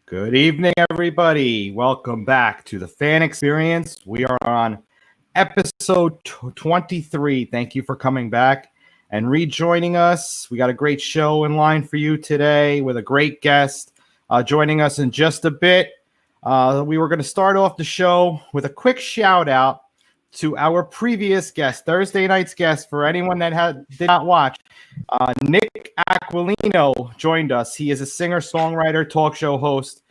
Good evening, everybody. Welcome back to the Fan Experience. We are on episode 23. Thank you for coming back and rejoining us. We got a great show in line for you today with a great guest joining us in just a bit. We were going to start off the show with a quick shout out to our previous guest, Thursday night's guest. For anyone that did not watch, Nick Aquilino joined us. He is a singer, songwriter, talk show host,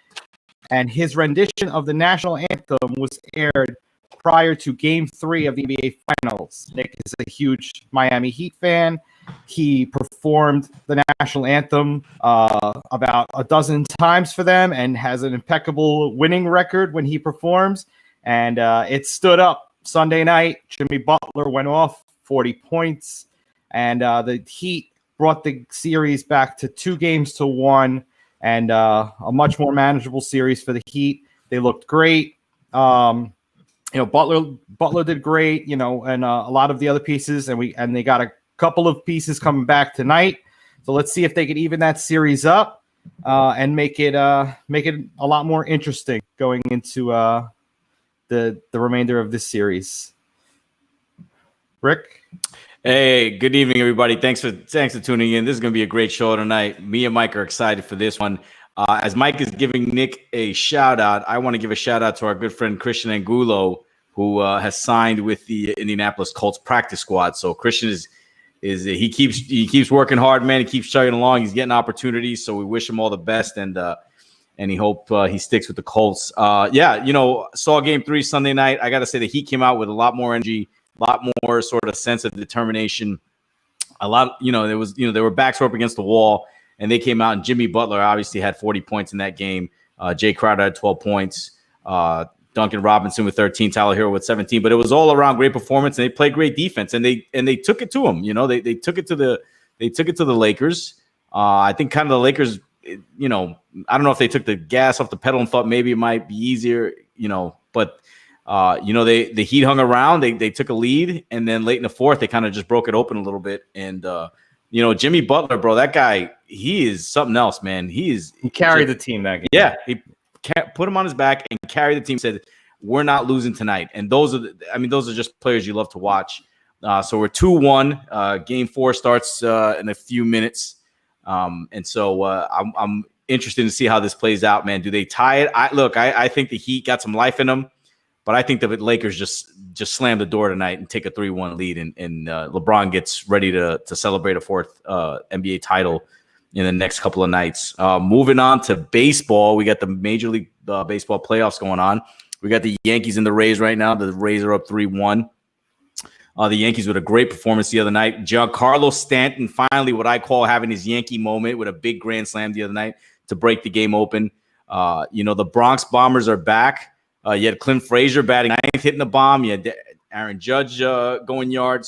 and his rendition of the national anthem was aired prior to Game 3 of the NBA Finals. Nick is a huge Miami Heat fan. He performed the national anthem about a dozen times for them and has an impeccable winning record when he performs. And it stood up Sunday night. Jimmy Butler went off 40 points, and the Heat brought the series back to 2-1, and a much more manageable series for the Heat. They looked great. Butler did great, and a lot of the other pieces, and they got a couple of pieces coming back tonight. So let's see if they can even that series up and make it a lot more interesting going into the remainder of this series. Rick? Hey, good evening, everybody. Thanks for tuning in. This is going to be a great show tonight. Me and Mike are excited for this one. As Mike is giving Nick a shout out, I want to give a shout out to our good friend Christian Angulo, who has signed with the Indianapolis Colts practice squad. So Christian he keeps working hard, man. He keeps chugging along. He's getting opportunities. So we wish him all the best, and he hope he sticks with the Colts. Saw Game 3 Sunday night. I got to say the Heat came out with a lot more energy, a lot more sort of sense of determination. There were backs were up against the wall, and they came out, and Jimmy Butler obviously had 40 points in that game. Jay Crowder had 12 points. Duncan Robinson with 13, Tyler Hero with 17. But it was all around great performance, and they played great defense, and they took it to them. They took it to the Lakers. I think kind of the Lakers. I don't know if they took the gas off the pedal and thought maybe it might be easier. But the Heat hung around. They took a lead, and then late in the fourth, they kind of just broke it open a little bit. And Jimmy Butler, bro, that guy, he is something else, man. He carried the team that game. Yeah, he put him on his back and carried the team. Said, "We're not losing tonight." And those are just players you love to watch. So we're 2-1. Game 4 starts in a few minutes. I'm interested to see how this plays out, man. Do they tie it? I think the Heat got some life in them, but I think the Lakers just slam the door tonight and take a 3-1 lead, and LeBron gets ready to celebrate a fourth NBA title in the next couple of nights. Moving on to baseball, we got the Major League Baseball playoffs going on. We got the Yankees and the Rays right now. The Rays are up 3-1. The Yankees with a great performance the other night. Giancarlo Stanton finally what I call having his Yankee moment with a big grand slam the other night to break the game open. The Bronx Bombers are back. You had Clint Frazier batting ninth, hitting the bomb. You had Aaron Judge going yard.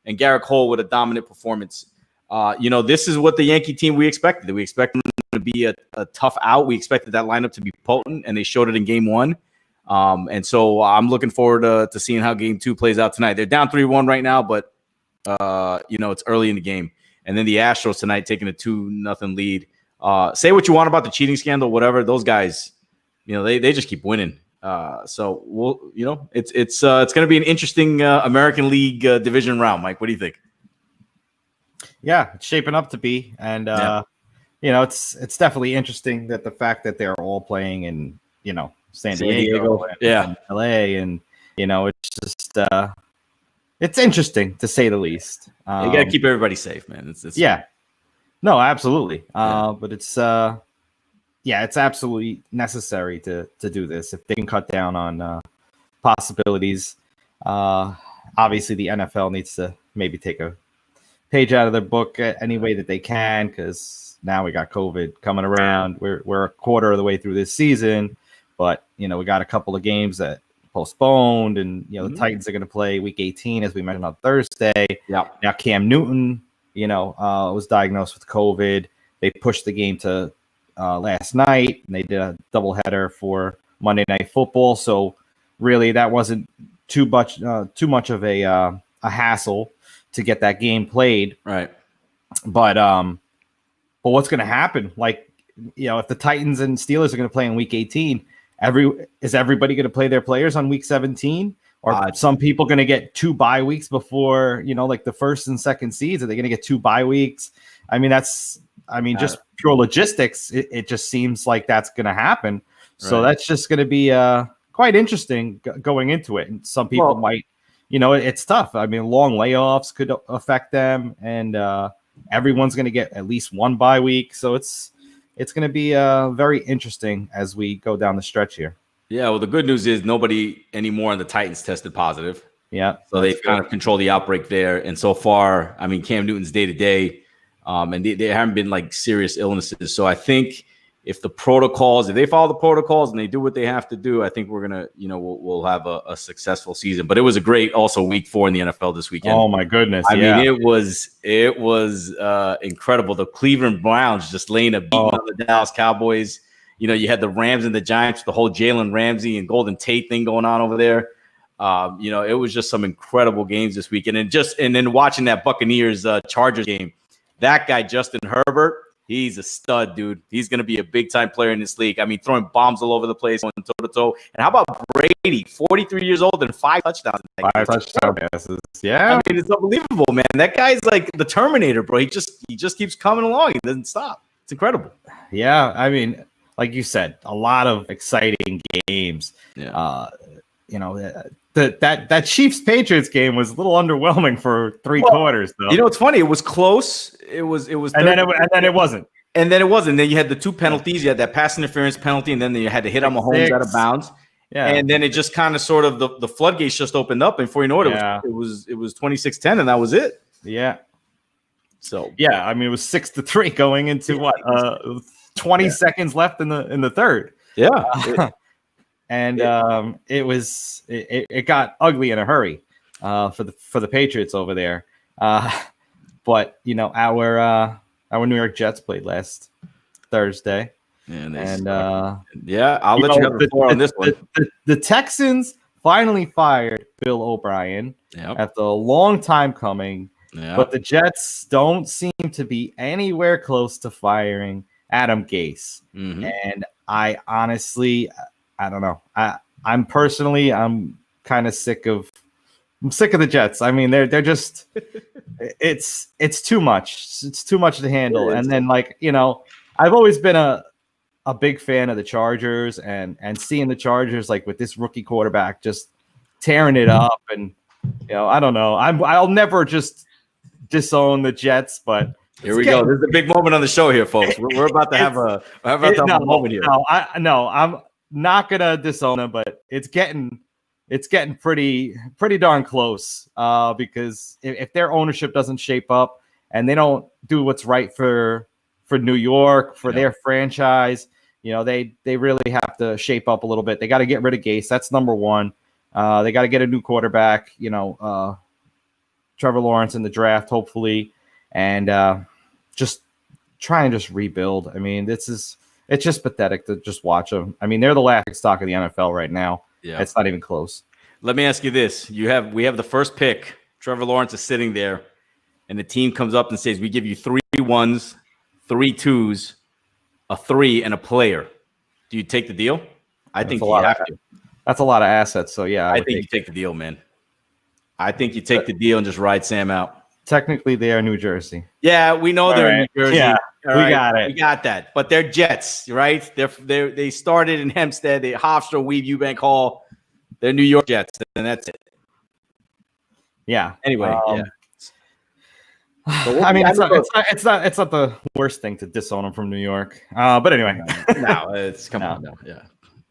And Garrett Cole with a dominant performance. This is what the Yankee team we expected. We expected them to be a tough out. We expected that lineup to be potent, and they showed it in Game 1. So I'm looking forward to seeing how Game 2 plays out tonight. They're down 3-1 right now, but it's early in the game. And then the Astros tonight taking a 2-0 lead. Say what you want about the cheating scandal, whatever. Those guys, they just keep winning. So we'll, it's going to be an interesting American League division round. Mike, what do you think? Yeah, it's shaping up to be, and it's definitely interesting that the fact that they're all playing in San Diego and LA, and it's just it's interesting to say the least. You got to keep everybody safe, man. It's yeah, no, absolutely. But it's it's absolutely necessary to do this if they can cut down on possibilities. Obviously, the NFL needs to maybe take a page out of their book any way that they can, because now we got COVID coming around. We're a quarter of the way through this season, but we got a couple of games that postponed, and the Titans are going to play Week 18 as we mentioned on Thursday. Yeah. Now Cam Newton, was diagnosed with COVID. They pushed the game to last night, and they did a doubleheader for Monday Night Football. So really, that wasn't too much of a hassle to get that game played. Right. But what's going to happen? Like, if the Titans and Steelers are going to play in Week 18, is everybody going to play their players on Week 17? Or some people going to get 2 bye weeks before, like the first and second seeds? Are they going to get 2 bye weeks? I mean, just pure logistics. It just seems like that's going to happen. So that's just going to be quite interesting going into it. And some people might, it's tough. I mean, long layoffs could affect them, and everyone's going to get at least 1 bye week. So it's going to be very interesting as we go down the stretch here. Yeah, well, the good news is nobody anymore on the Titans tested positive. Yeah. So they've kind of controlled the outbreak there. And so far, I mean, Cam Newton's day-to-day, and there haven't been like serious illnesses. So I think if they follow the protocols and they do what they have to do, I think we're going to, we'll have a successful season. But it was a great also week 4 in the NFL this weekend. Oh my goodness. I mean, it was incredible. The Cleveland Browns just laying a beat on the Dallas Cowboys. You had the Rams and the Giants, the whole Jalen Ramsey and Golden Tate thing going on over there. It was just some incredible games this weekend. And then watching that Buccaneers Chargers game, that guy, Justin Herbert, he's a stud, dude. He's going to be a big-time player in this league. I mean, throwing bombs all over the place, going toe-to-toe. And how about Brady, 43 years old and 5 touchdowns? 5 touchdown passes. Yeah. I mean, it's unbelievable, man. That guy's like the Terminator, bro. He just keeps coming along. He doesn't stop. It's incredible. Yeah, I mean, like you said, a lot of exciting games. Yeah. That Chiefs Patriots game was a little underwhelming for 3 quarters, though. It's funny. It was close. It was, and then it wasn't. And then it wasn't. Then you had the 2 penalties. You had that pass interference penalty, and then you had to hit on Mahomes out of bounds. Yeah. And then it just kind of sort of the floodgates just opened up, and before you know it, it was 26-10, and that was it. Yeah. So yeah, I mean, it was 6-3 going into 20 seconds left in the third. Yeah. And it got ugly in a hurry for the Patriots over there. But our New York Jets played last Thursday. And I'll let you have the floor on this one. The Texans finally fired Bill O'Brien after a long time coming. Yeah. But the Jets don't seem to be anywhere close to firing Adam Gase. Mm-hmm. And I honestly, I don't know. I'm kind of sick of the Jets. I mean, they're just it's too much. It's too much to handle. And then I've always been a big fan of the Chargers and seeing the Chargers with this rookie quarterback just tearing it up. And I don't know. I'll never just disown the Jets, but here we go. This is a big moment on the show here, folks. We're about to have a moment here. I'm not gonna disown them, but it's getting pretty darn close. Because if their ownership doesn't shape up and they don't do what's right for New York, for their franchise, they really have to shape up a little bit. They got to get rid of Gase. That's number one. They got to get a new quarterback. Trevor Lawrence in the draft, hopefully, and just try and just rebuild. I mean, it's just pathetic to just watch them. I mean, they're the laughing stock of the NFL right now. Yeah, it's not even close. Let me ask you this: we have the first pick. Trevor Lawrence is sitting there, and the team comes up and says, "We give you 3 1s, 3 2s, a 3, and a player." Do you take the deal? I think you have to. That's a lot of assets. So yeah, I think you take the deal, man. I think you take the deal and just ride Sam out. Technically, they are New Jersey. Yeah, we know they're in New Jersey. Yeah, we got it. We got that. But they're Jets, right? They started in Hempstead, Hofstra, Weave, Eubank Hall. They're New York Jets, and that's it. Yeah. Anyway, So I mean, it's not the worst thing to disown them from New York. But anyway, no, it's come on, no,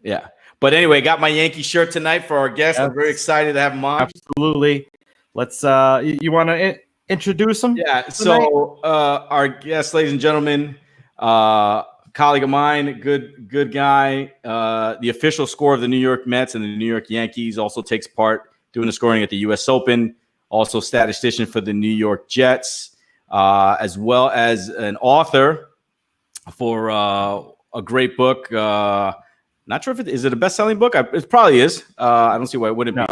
yeah. But anyway, got my Yankee shirt tonight for our guest. I'm very excited to have him on. Absolutely. Let's. You want to introduce him? Yeah. Tonight? So our guest, ladies and gentlemen, colleague of mine, good guy. The official scorer of the New York Mets and the New York Yankees, also takes part doing the scoring at the U.S. Open. Also statistician for the New York Jets, as well as an author for a great book. Not sure if is it a best-selling book? It probably is. I don't see why it wouldn't be.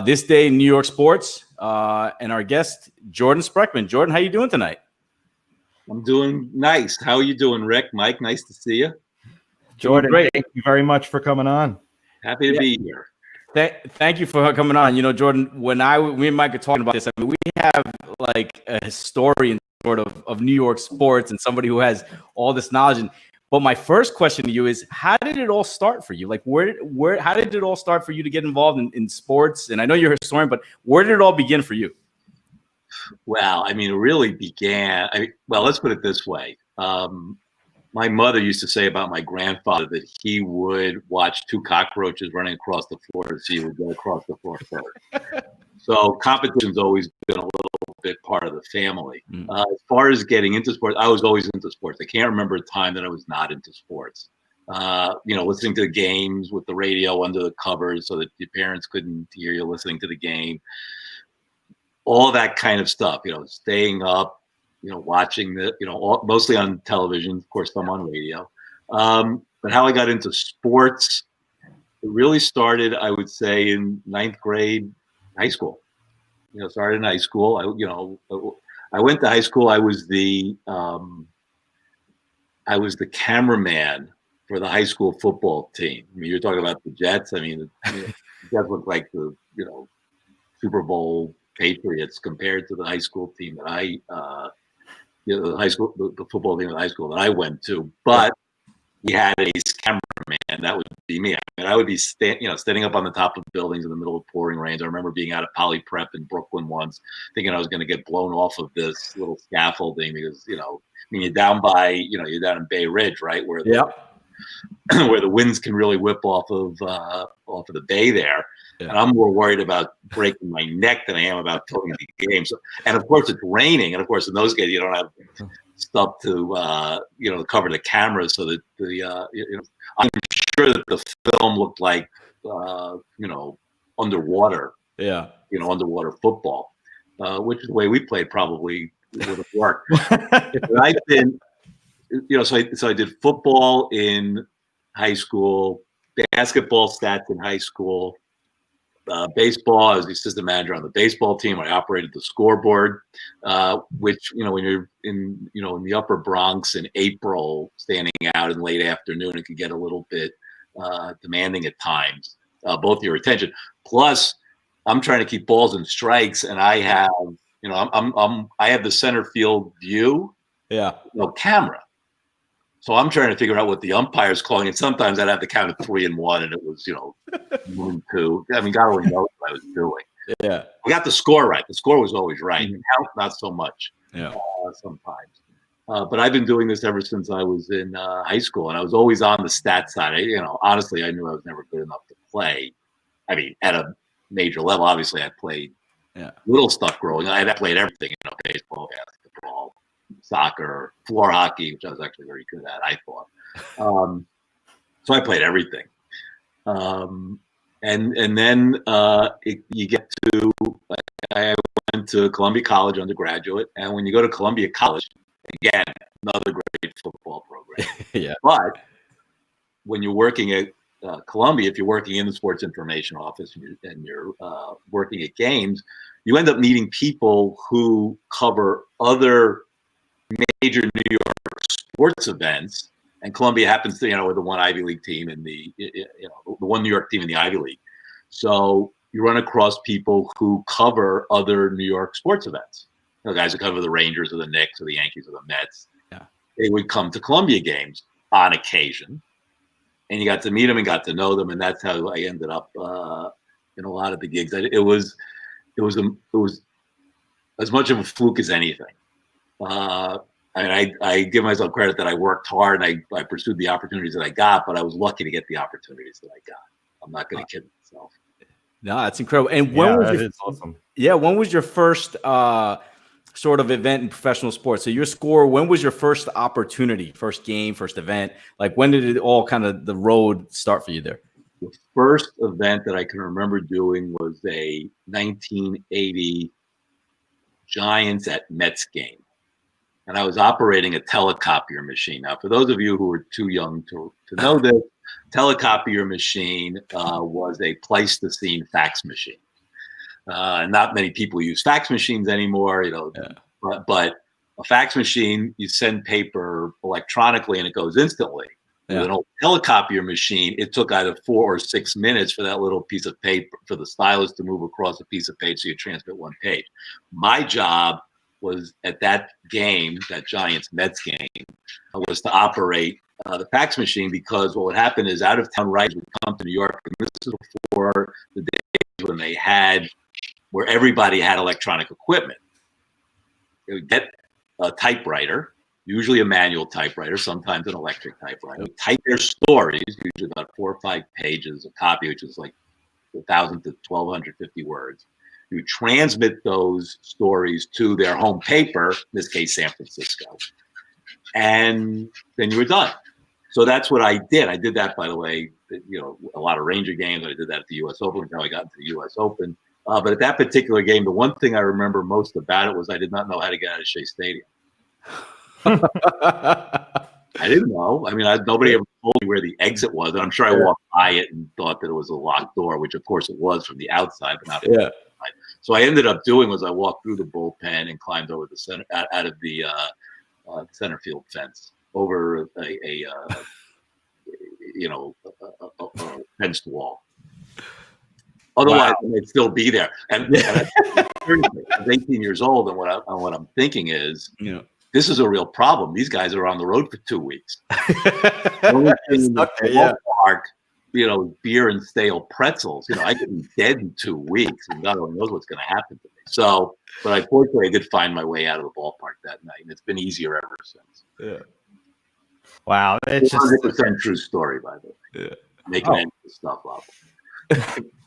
This Day in New York Sports, and our guest, Jordan Sprechman. Jordan, how you doing tonight? I'm doing nice. How are you doing, Rick? Mike, nice to see you. Jordan, great. thank you very much for coming on. Happy to be here. Thank you for coming on. You know, Jordan, when we and Mike are talking about this, I mean, we have like a historian sort of New York sports and somebody who has all this knowledge. But my first question to you is, how did it all start for you? Like, how did it all start for you to get involved in sports? And I know you're a historian, but where did it all begin for you? Well, I mean, it really began. Well, let's put it this way. My mother used to say about my grandfather that he would watch two cockroaches running across the floor to see who would go across the floor first. So competition's always been a little bit part of the family. As far as getting into sports, I was always into sports. I can't remember a time that I was not into sports. Listening to the games with the radio under the covers so that your parents couldn't hear you listening to the game. All that kind of stuff, staying up, watching mostly on television, of course, some on radio. But how I got into sports, it really started, I would say, in ninth grade, high school. Started in high school. I went to high school. I was the cameraman for the high school football team. I mean, you're talking about the Jets. I mean, the Jets look like the Super Bowl Patriots compared to the high school team that the football team at high school that I went to. But we had a cameraman. That would be me. I mean, I would be standing up on the top of buildings in the middle of pouring rains. I remember being out of Poly Prep in Brooklyn once, thinking I was going to get blown off of this little scaffolding because you're down in Bay Ridge, right, where where the winds can really whip off of the bay there. Yeah. And I'm more worried about breaking my neck than I am about filming the game. So, and of course it's raining, and of course in those days you don't have stuff to cover the camera, so that I'm sure that the film looked like underwater. Yeah. Underwater football, which is the way we played probably would have worked. I've been, so I did football in high school, basketball stats in high school. Baseball, I was the assistant manager on the baseball team. I operated the scoreboard, which, when you're in the upper Bronx in April, standing out in late afternoon, it could get a little bit demanding at times, both your attention. Plus, I'm trying to keep balls and strikes, and I have, I have the center field view, camera. So I'm trying to figure out what the umpire's calling, and sometimes I'd have to count at 3 and 1, and it was, 1 and 2. I mean, God only knows what I was doing. Yeah, we got the score right. The score was always right. Mm-hmm. Count, not so much. Yeah, sometimes. But I've been doing this ever since I was in high school, and I was always on the stat side. Honestly, I knew I was never good enough to play. I mean, at a major level, obviously, I played little stuff growing up. I played everything, baseball, basketball, soccer, floor hockey, which I was actually very good at, I thought. So I played everything. And then you get to, I went to Columbia College undergraduate. And when you go to Columbia College, again, another great football program. Yeah. But when you're working at Columbia, if you're working in the sports information office and you're working at games, you end up meeting people who cover other major New York sports events, and Columbia happens to, with the one Ivy League team and the one New York team in the Ivy League. So you run across people who cover other New York sports events. Guys who cover the Rangers or the Knicks or the Yankees or the Mets. Yeah. They would come to Columbia games on occasion, and you got to meet them and got to know them, and that's how I ended up in a lot of the gigs. It was as much of a fluke as anything. I give myself credit that I worked hard and I pursued the opportunities that I got, but I was lucky to get the opportunities that I got. I'm not going to kid myself. No, that's incredible. And when awesome. Yeah, when was your first sort of event in professional sports? So your score, when was your first opportunity, first game, first event? Like when did it all kind of the road start for you there? The first event that I can remember doing was a 1980 Giants at Mets game. And I was operating a telecopier machine. Now, for those of you who are too young to know this, telecopier machine was a Pleistocene fax machine. Not many people use fax machines anymore, but a fax machine, you send paper electronically and it goes instantly. Yeah. With an old telecopier machine, it took either 4 or 6 minutes for that little piece of paper, for the stylus to move across a piece of page so you transmit one page. My job was at that game, that Giants-Mets game, was to operate the fax machine, because what would happen is out-of-town writers would come to New York, and this is before the days when they had, where everybody had electronic equipment. They would get a typewriter, usually a manual typewriter, sometimes an electric typewriter, type their stories, usually about 4 or 5 pages a copy, which is like 1,000 to 1,250 words. You would transmit those stories to their home paper, in this case, San Francisco, and then you were done. So that's what I did. I did that, by the way, a lot of Ranger games. I did that at the U.S. Open until I got into the U.S. Open. But at that particular game, the one thing I remember most about it was I did not know how to get out of Shea Stadium. I didn't know. I mean, nobody ever told me where the exit was. And I'm sure I walked by it and thought that it was a locked door, which of course it was from the outside, but not from the inside. So I ended up doing was I walked through the bullpen and climbed over the center, out of the center field fence, over a fenced wall. Otherwise, I'd still be there. And I was 18 years old, and what I'm thinking is, this is a real problem. These guys are on the road for 2 weeks. Park, beer and stale pretzels. I could be dead in 2 weeks, and God only knows what's going to happen to me. So, but unfortunately, I did find my way out of the ballpark that night, and it's been easier ever since. Yeah. Wow, it's 100% true story, by the way. Yeah. Making any stuff up.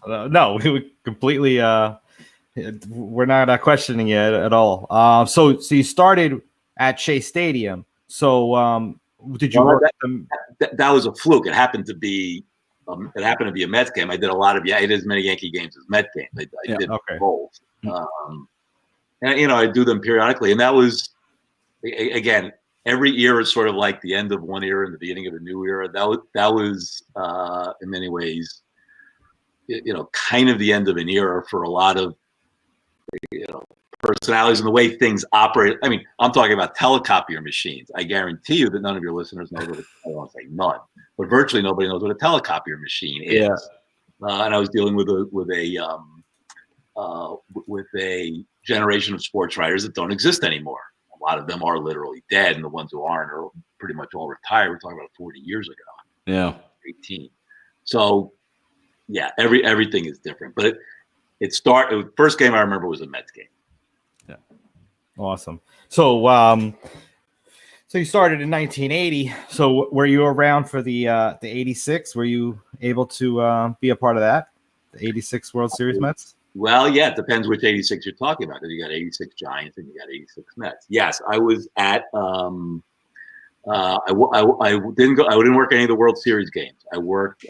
No, we would completely. We're not questioning it at all. So you started at Shea Stadium. So did you work? That was a fluke. It happened to be. It happened to be a Mets game. I did I did as many Yankee games as Met games. I did both. And I do them periodically. And that was, again, every era is sort of like the end of one era and the beginning of a new era. That was in many ways, kind of the end of an era for a lot of, personalities and the way things operate. I mean, I'm talking about telecopier machines. I guarantee you that none of your listeners know what I don't want to say none, but virtually nobody knows what a telecopier machine is. Yeah. And I was dealing with a generation of sports writers that don't exist anymore. A lot of them are literally dead, and the ones who aren't are pretty much all retired. We're talking about 40 years ago. Yeah. 18. So, yeah, everything is different. But the first game I remember was a Mets game. Yeah. Awesome. So, so you started in 1980. So were you around for the 86? Were you able to be a part of that? The 86 World Series Mets? Well, yeah, it depends which 86 you're talking about, because you got 86 Giants and you got 86 Mets. Yes, I was at I didn't work any of the World Series games. I worked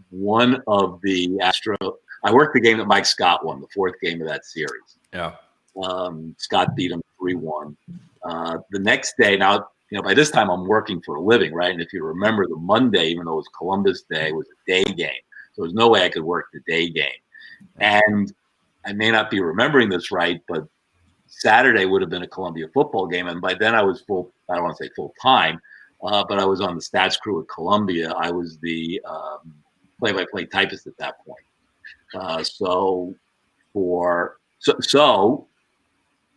one of the I worked the game that Mike Scott won, the 4th game of that series. Yeah. Scott beat him 3-1. The next day, now, by this time I'm working for a living, right? And if you remember, the Monday, even though it was Columbus Day, was a day game. So there's no way I could work the day game. And I may not be remembering this right, but Saturday would have been a Columbia football game. And by then I was I don't want to say full time, but I was on the stats crew at Columbia. I was the play-by-play typist at that point.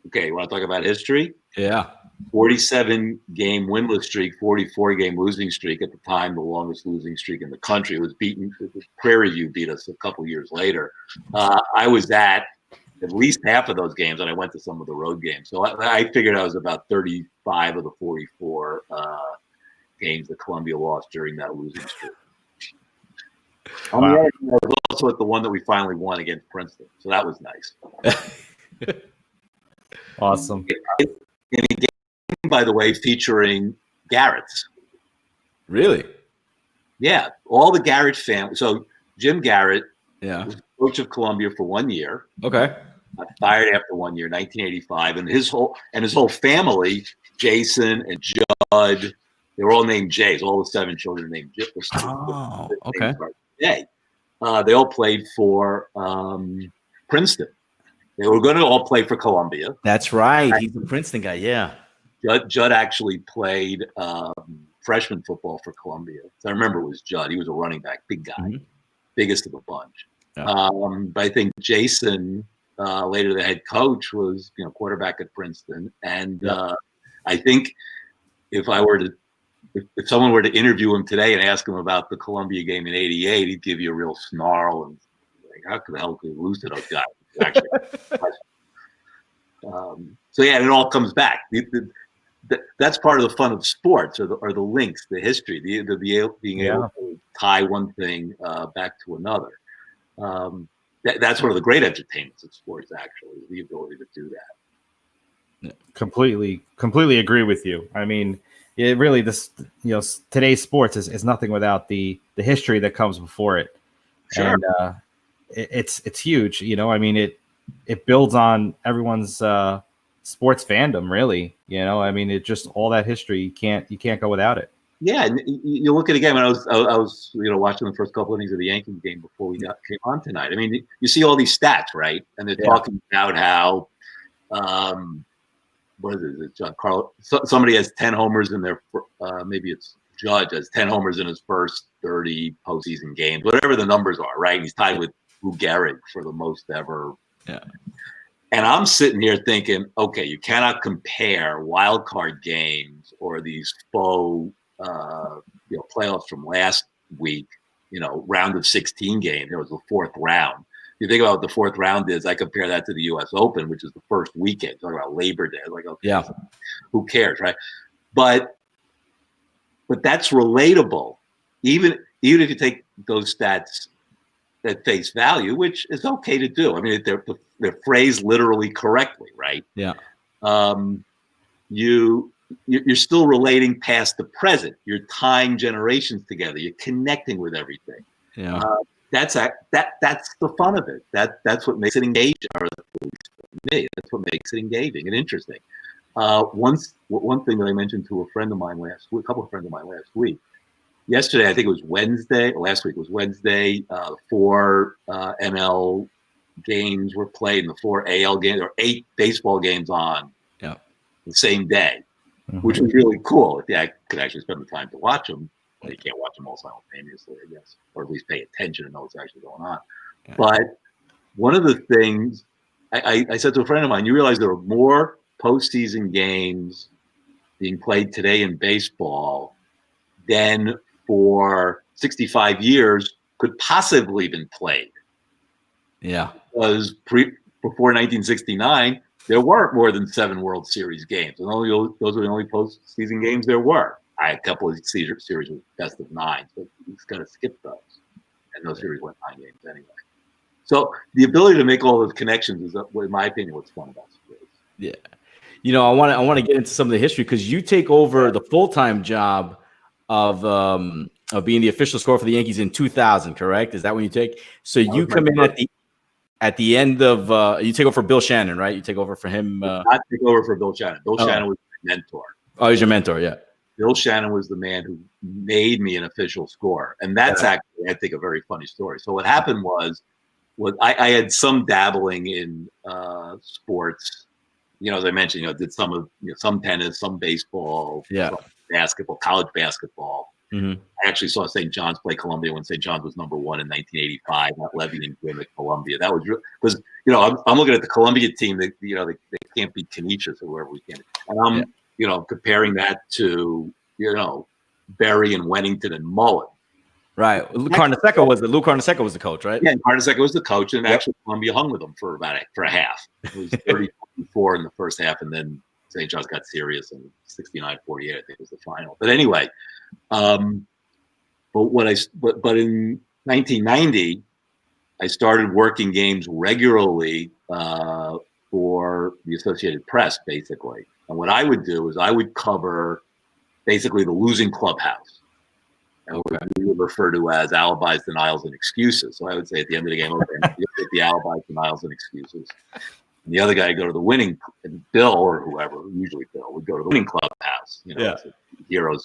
Okay, you want to talk about history? Yeah. 47-game winless streak, 44-game losing streak. At the time, the longest losing streak in the country. It was beaten. Prairie View beat us a couple years later. I was at least half of those games, and I went to some of the road games. So I figured I was about 35 of the 44 games that Columbia lost during that losing streak. On the other hand, I was also at the one that we finally won against Princeton. So that was nice. Awesome. In a game, by the way, featuring Garrett's. Really? Yeah. All the Garrett family. So Jim Garrett was coach of Columbia for 1 year. Okay. Got fired after 1 year, 1985. And his whole family, Jason and Judd, they were all named Jays. All the 7 children named Jay. Oh, okay. They all played for Princeton. They were going to all play for Columbia. That's right. He's the Princeton guy. Yeah. Judd actually played freshman football for Columbia. So I remember it was Judd. He was a running back, big guy, biggest of the bunch. Yeah. But I think Jason, later the head coach, was quarterback at Princeton. And I think if someone were to interview him today and ask him about the Columbia game in '88, he'd give you a real snarl and like, how the hell could we lose to those guys? Actually, so yeah, it all comes back. That's part of the fun of sports, or the links, the history, being able to tie one thing back to another. That's one of the great entertainments of sports, actually, the ability to do that. Completely agree with you. I mean, it really, today's sports is nothing without the history that comes before it. Sure. And it's huge. I mean, it builds on everyone's sports fandom, really. I mean, it just, all that history, you can't go without it. Yeah, and you look at a game, and I was watching the first couple innings of the Yankees game before we came on tonight. I mean, you see all these stats, right? And they're talking about how what is it, John Carl? Somebody has 10 homers in their maybe it's Judge has 10 homers in his first 30 postseason games, whatever the numbers are, right? He's tied with Lou Gehrig for the most ever. Yeah. And I'm sitting here thinking, okay, you cannot compare wild card games or these faux playoffs from last week, round of 16 game. There was the fourth round. You think about what the fourth round is, I compare that to the U.S. Open, which is the first weekend. Talking about Labor Day. Like, okay, who cares, right? But that's relatable. Even if you take those stats at face value, which is okay to do. I mean, they're phrased literally correctly, right? Yeah. You're still relating past to present. You're tying generations together. You're connecting with everything. Yeah. That's the fun of it. That's what makes it engaging. Or at least for me, that's what makes it engaging and interesting. One thing that I mentioned to a couple of friends of mine last week. Yesterday, I think it was Wednesday. Last week was Wednesday. 4 NL games were played, and the 4 AL games, or 8 baseball games on the same day, which was really cool. If I could actually spend the time to watch them. Well, you can't watch them all simultaneously, I guess, or at least pay attention and know what's actually going on. Okay. But one of the things I said to a friend of mine, you realize there are more postseason games being played today in baseball than for 65 years could possibly have been played. Yeah. Because before 1969, there weren't more than 7 World Series games. And those were the only postseason games there were. A couple of series with best of 9, so he's got to skip those. And those series went 9 games anyway. So the ability to make all those connections is, in my opinion, what's fun about sports. Yeah. I want to get into some of the history, because you take over the full-time job of being the official scorer for the Yankees in 2000, correct? Is that when you take? So you come in at the end of you take over for Bill Shannon, right? You take over for him. Not take over for Bill Shannon. Bill Shannon was my mentor. Oh, he's your mentor, yeah. Bill Shannon was the man who made me an official scorer, and that's actually, I think, a very funny story. So what happened was I had some dabbling in sports. As I mentioned, did some tennis, some baseball, some basketball, college basketball. Mm-hmm. I actually saw St. John's play Columbia when St. John's was #1 in 1985. Not Levy and Gwynn at Columbia. That was because I'm looking at the Columbia team. They can't beat Canisius or whoever we can, and I'm comparing that to Berry and Wennington and Mullen. Right. Lou Carnesecca was the coach, right? Yeah, Carnesecca was the coach, and actually Columbia hung with them for a half. It was 30-24 in the first half, and then St. John's got serious, and 69-48, I think, was the final. But anyway, but in 1990, I started working games regularly for the Associated Press, basically. And what I would do is I would cover basically the losing clubhouse. And what we would refer to as alibis, denials, and excuses. So I would say at the end of the game, okay, you take the alibis, denials, and excuses. And the other guy would go to the winning, and Bill or whoever, usually Bill, would go to the winning clubhouse. Heroes.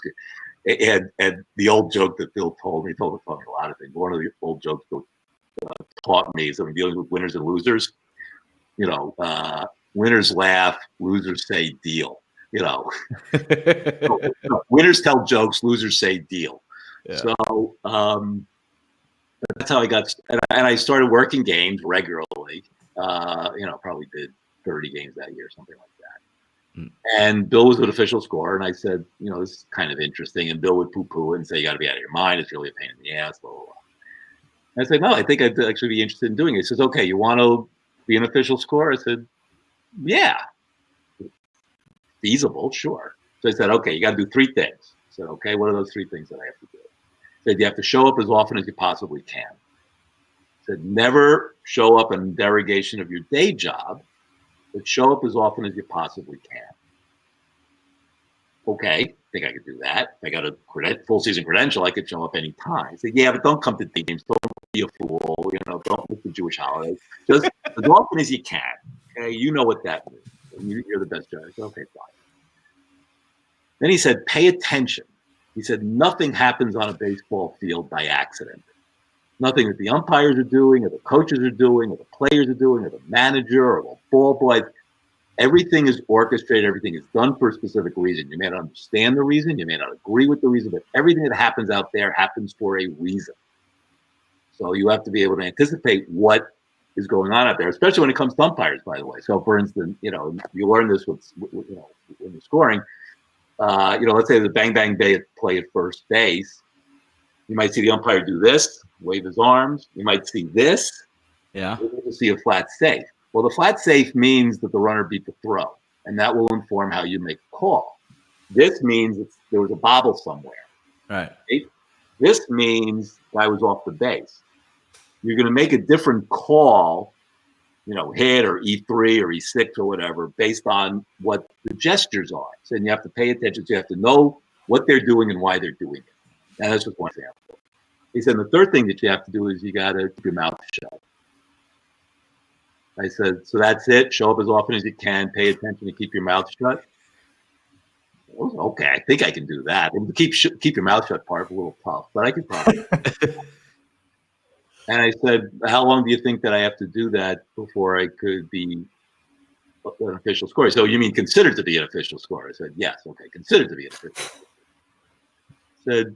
And the old joke that Bill told me a lot of things. One of the old jokes Bill taught me is dealing with winners and losers. winners laugh, losers say deal. Winners tell jokes, losers say deal. Yeah. So that's how I got, and I started working games regularly. Probably did 30 games that year, something like that. Mm. And Bill was an official scorer, and I said, this is kind of interesting. And Bill would poo-poo it and say, you got to be out of your mind. It's really a pain in the ass, blah, blah, blah. And I said, no, I think I'd actually be interested in doing it. He says, okay, you want to be an official scorer? I said, yeah. Feasible, sure. So I said, okay, you got to do 3 things. I said, okay, what are those 3 things that I have to do? I said, you have to show up as often as you possibly can. I said, never show up in derogation of your day job, but show up as often as you possibly can. Okay, I think I could do that. If I got a full season credential, I could show up any time. I said, yeah, but don't come to games. Don't be a fool. Don't miss the Jewish holidays. Just as often as you can. Okay, you know what that means. You're the best judge. Okay, fine. Then he said, pay attention. He said, nothing happens on a baseball field by accident. Nothing that the umpires are doing, or the coaches are doing, or the players are doing, or the manager, or the ball boy. Everything is orchestrated. Everything is done for a specific reason. You may not understand the reason. You may not agree with the reason, but everything that happens out there happens for a reason. So you have to be able to anticipate what is going on out there, especially when it comes to umpires, by the way. So, for instance, you learn this when you're scoring. Let's say the bang bang play at first base. You might see the umpire do this, wave his arms. You might see this. Yeah. You'll see a flat safe. Well, the flat safe means that the runner beat the throw, and that will inform how you make a call. This means there was a bobble somewhere. Right. This means guy was off the base. You're going to make a different call, hit or E3 or E6 or whatever, based on what the gestures are. So you have to pay attention. So you have to know what they're doing and why they're doing it. And that's just one example. He said the third thing that you have to do is you got to keep your mouth shut. I said, so that's it. Show up as often as you can. Pay attention and keep your mouth shut. Okay, I think I can do that. And keep your mouth shut part is a little tough, but I could probably. And I said, how long do you think that I have to do that before I could be an official scorer? So you mean considered to be an official scorer? I said, yes. Okay, considered to be an official scorer.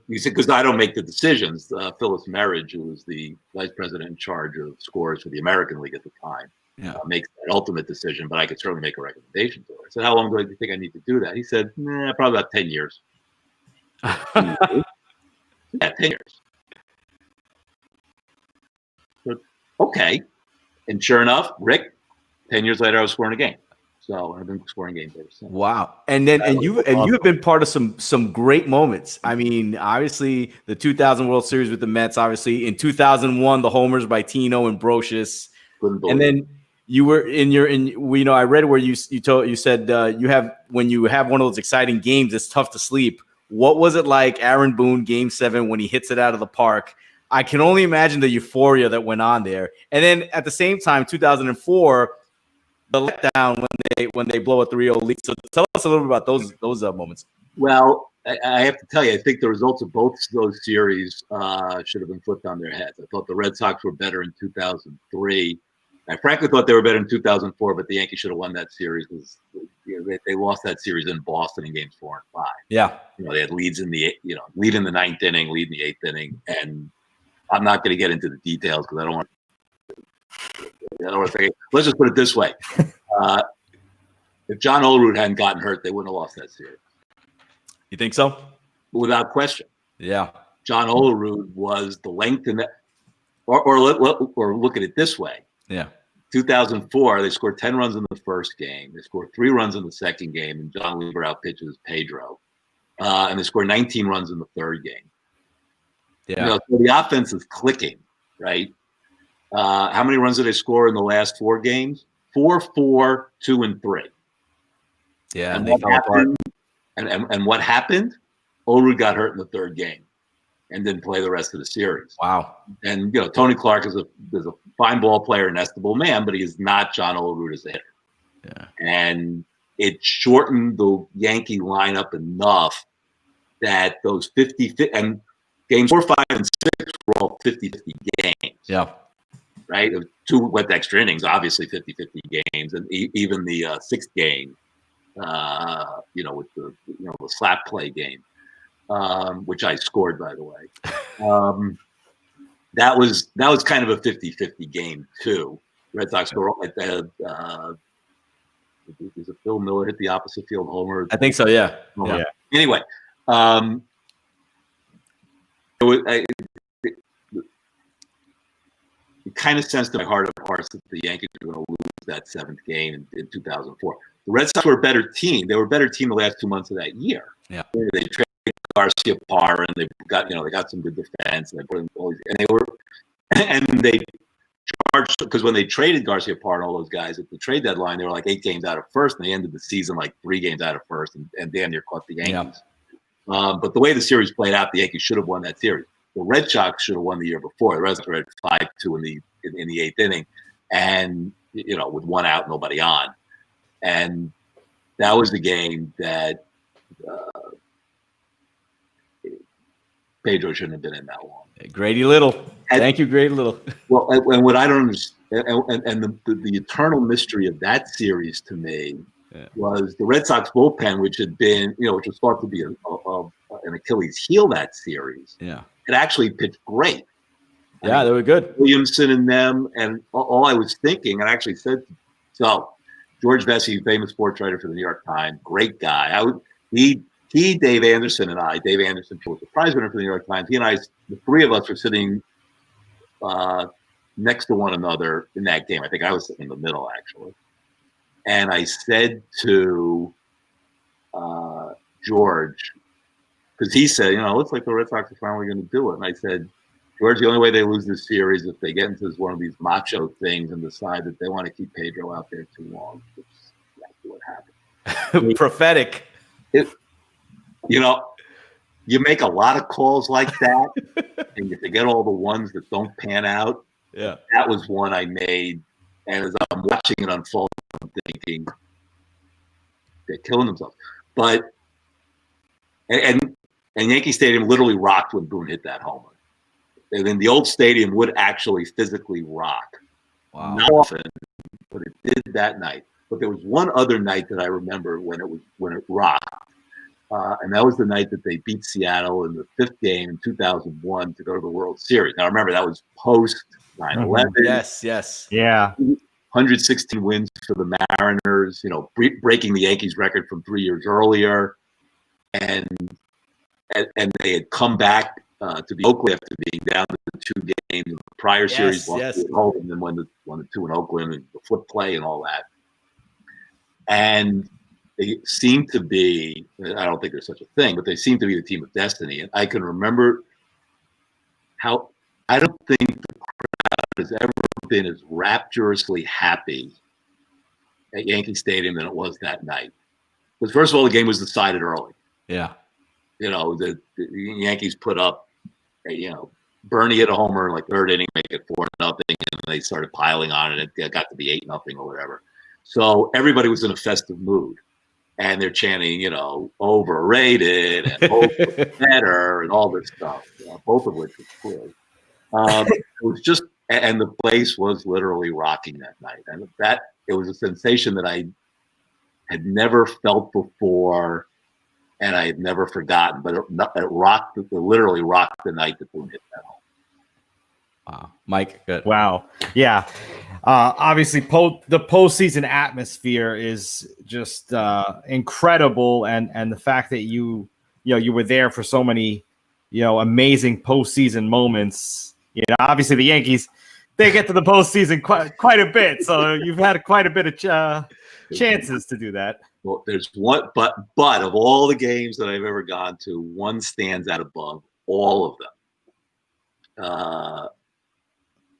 He said, because I don't make the decisions. Phyllis Merridge, who was the vice president in charge of scores for the American League at the time, makes that ultimate decision, but I could certainly make a recommendation to her. I said, how long do you think I need to do that? He said, probably about 10 years. Yeah, 10 years. Okay. And sure enough, Rick, 10 years later, I was scoring a game. So I've been scoring games ever since. Wow. And you have been part of some great moments. I mean, obviously the 2000 World Series with the Mets, obviously in 2001, the homers by Tino and Brocious. And then you were I read where you said when you have one of those exciting games, it's tough to sleep. What was it like Aaron Boone Game 7 when he hits it out of the park? I can only imagine the euphoria that went on there. And then at the same time, 2004, the letdown when they blow a 3-0 lead. So tell us a little bit about those moments. Well, I have to tell you, I think the results of both those series should have been flipped on their heads. I thought the Red Sox were better in 2003. I frankly thought they were better in 2004, but the Yankees should have won that series. They lost that series in Boston in games 4 and 5. Yeah, they had leads in the lead in the 9th inning, lead in the 8th inning, and I'm not going to get into the details because I don't want to say. Let's just put it this way: if John Olerud hadn't gotten hurt, they wouldn't have lost that series. You think so? Without question. Yeah. John Olerud was the length in that, or look at it this way. Yeah. 2004, they scored 10 runs in the first game. They scored 3 runs in the second game, and John Lieber outpitches Pedro. And they scored 19 runs in the third game. Yeah. So the offense is clicking, right? How many runs did they score in the last 4 games? 4, 4, 2, and 3. Yeah, and they fell apart. And what happened? Olerud got hurt in the third game and didn't play the rest of the series. Wow. And Tony Clark is a fine ball player, an estimable man, but he is not John Olerud as a hitter. Yeah. And it shortened the Yankee lineup enough that those 50 and games 4, 5, and 6 were all 50-50 games. Yeah. right? It was 2 went to extra innings, obviously 50-50 games, and even the 6th game, with the the slap play game, which I scored, by the way. That was kind of a 50-50 game too. Red Sox score like that. Is it Phil Miller hit the opposite field homer? I think so. Yeah. Homer. Yeah. Anyway, it kind of sensed in my heart of hearts that the Yankees were going to lose that 7th game in 2004. The Red Sox were a better team. They were a better team the last 2 months of that year. Yeah. They traded Garcia Parra, and they got some good defense, and they put in all these, and they charged, because when they traded Garcia Parra and all those guys at the trade deadline, they were like 8 games out of first, and they ended the season like 3 games out of first, and damn near caught the Yankees. Yeah. But the way the series played out, the Yankees should have won that series. The Red Sox should have won the year before. The Red Sox were at 5-2 in the 8th inning, and with 1 out, nobody on, and that was the game that Pedro shouldn't have been in that long. Grady Little. Thank you, Grady Little. Well, and what I don't understand, and the eternal mystery of that series to me was the Red Sox bullpen, which had been, which was thought to be an Achilles heel that series. Yeah. It actually pitched great. Yeah, they were good. Williamson and them, and all I was thinking, and I actually said, so George Vesey, famous sports writer for the New York Times, great guy. Dave Anderson and I, Dave Anderson was the prize winner for the New York Times. He and I, the 3 of us were sitting next to one another in that game. I think I was sitting in the middle, actually. And I said to George, because he said, looks like the Red Sox are finally going to do it. And I said, George, the only way they lose this series is if they get into one of these macho things and decide that they want to keep Pedro out there too long. That's what happened. Prophetic. You make a lot of calls like that, and you forget all the ones that don't pan out. Yeah, that was one I made, and as I'm watching it unfold, I'm thinking they're killing themselves. But and Yankee Stadium literally rocked when Boone hit that homer. And then the old stadium would actually physically rock. Wow. Not often, but it did that night. But there was one other night that I remember when it rocked. And that was the night that they beat Seattle in the 5th game in 2001 to go to the World Series. Now, remember, that was post 9/11. Yes. Yeah. 116 wins for the Mariners, breaking the Yankees record from 3 years earlier. And they had come back to beat Oakland after being down to 2 games in the prior series. Yes. At home, and then won the 2 in Oakland and the flip play and all that. And they seem to be, I don't think there's such a thing, but they seem to be the team of destiny. And I can remember how I don't think the crowd has ever been as rapturously happy at Yankee Stadium than it was that night. Because first of all, the game was decided early. Yeah. The Yankees put up, Bernie hit a homer in like 3rd inning, make it 4-0, and they started piling on it. It got to be 8-0 or whatever. So everybody was in a festive mood. And they're chanting, overrated and better and all this stuff, both of which was cool. It was just, and the place was literally rocking that night. And it was a sensation that I had never felt before and I had never forgotten. But it literally rocked the night that Boone hit that home. Wow. Mike, good. Wow. Yeah. Obviously, the postseason atmosphere is just incredible, and the fact that you were there for so many amazing postseason moments. Obviously the Yankees, they get to the postseason quite a bit, so you've had quite a bit of chances to do that. Well, there's one, but of all the games that I've ever gone to, one stands out above all of them.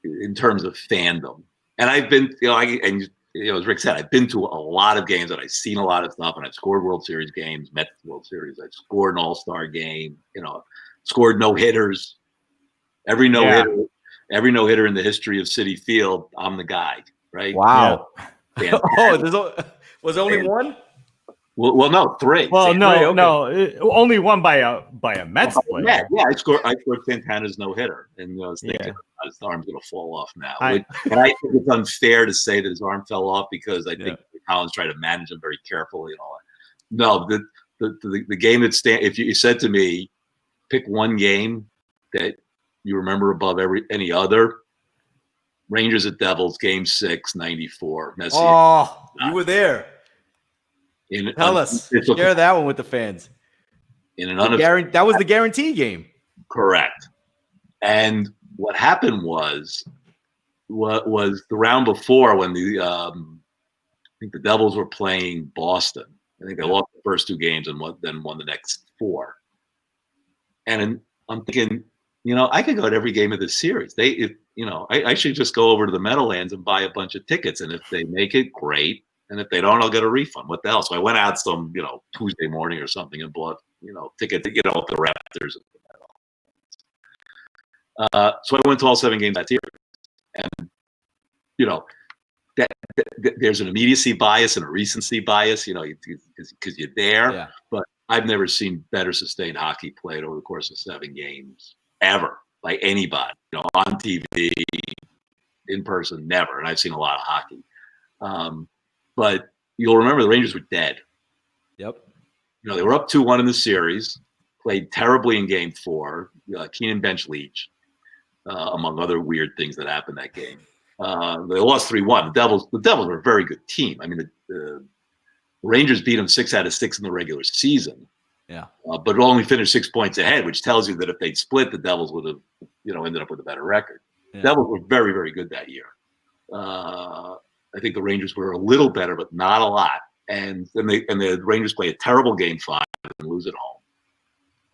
In terms of fandom, and I've been, as Rick said, I've been to a lot of games and I've seen a lot of stuff, and I've scored World Series games, Mets World Series, I've scored an All-Star game, scored no hitters, every no hitter in the history of Citi Field. I'm the guy, right? Wow. Yeah. Was only one? Well, no, 3. Well, no, okay. no, only won by a Mets player. Yeah, I scored Santana's no hitter, and I was thinking his arm's going to fall off now. And I think it's unfair to say that his arm fell off because I think Collins tried to manage him very carefully and all that. No, the game that if you said to me, pick one game that you remember above any other, Rangers at Devils, Game 6, 94. Messier. Oh, you were there. Tell us. Share that one with the fans. That was the guarantee game. Correct. And what happened was the round before when I think the Devils were playing Boston. I think they lost the first 2 games and then won the next 4. And I'm thinking, I could go to every game of this series. I should just go over to the Meadowlands and buy a bunch of tickets. And if they make it, great. And if they don't, I'll get a refund. What the hell? So I went out some, Tuesday morning or something and bought, tickets, the Raptors. So I went to all 7 games that year. And, there's an immediacy bias and a recency bias, because you're there. Yeah. But I've never seen better sustained hockey played over the course of 7 games ever by anybody, on TV, in person, never. And I've seen a lot of hockey. But you'll remember the Rangers were dead. Yep. They were up 2-1 in the series, played terribly in Game 4. Keenan bench Leach, among other weird things that happened that game. They lost 3-1. The Devils were a very good team. I mean, the Rangers beat them 6 out of 6 in the regular season. Yeah. But only finished 6 points ahead, which tells you that if they'd split, the Devils would have, ended up with a better record. Yeah. The Devils were very, very good that year. I think the Rangers were a little better, but not a lot. And then the Rangers play a terrible Game 5 and lose at home,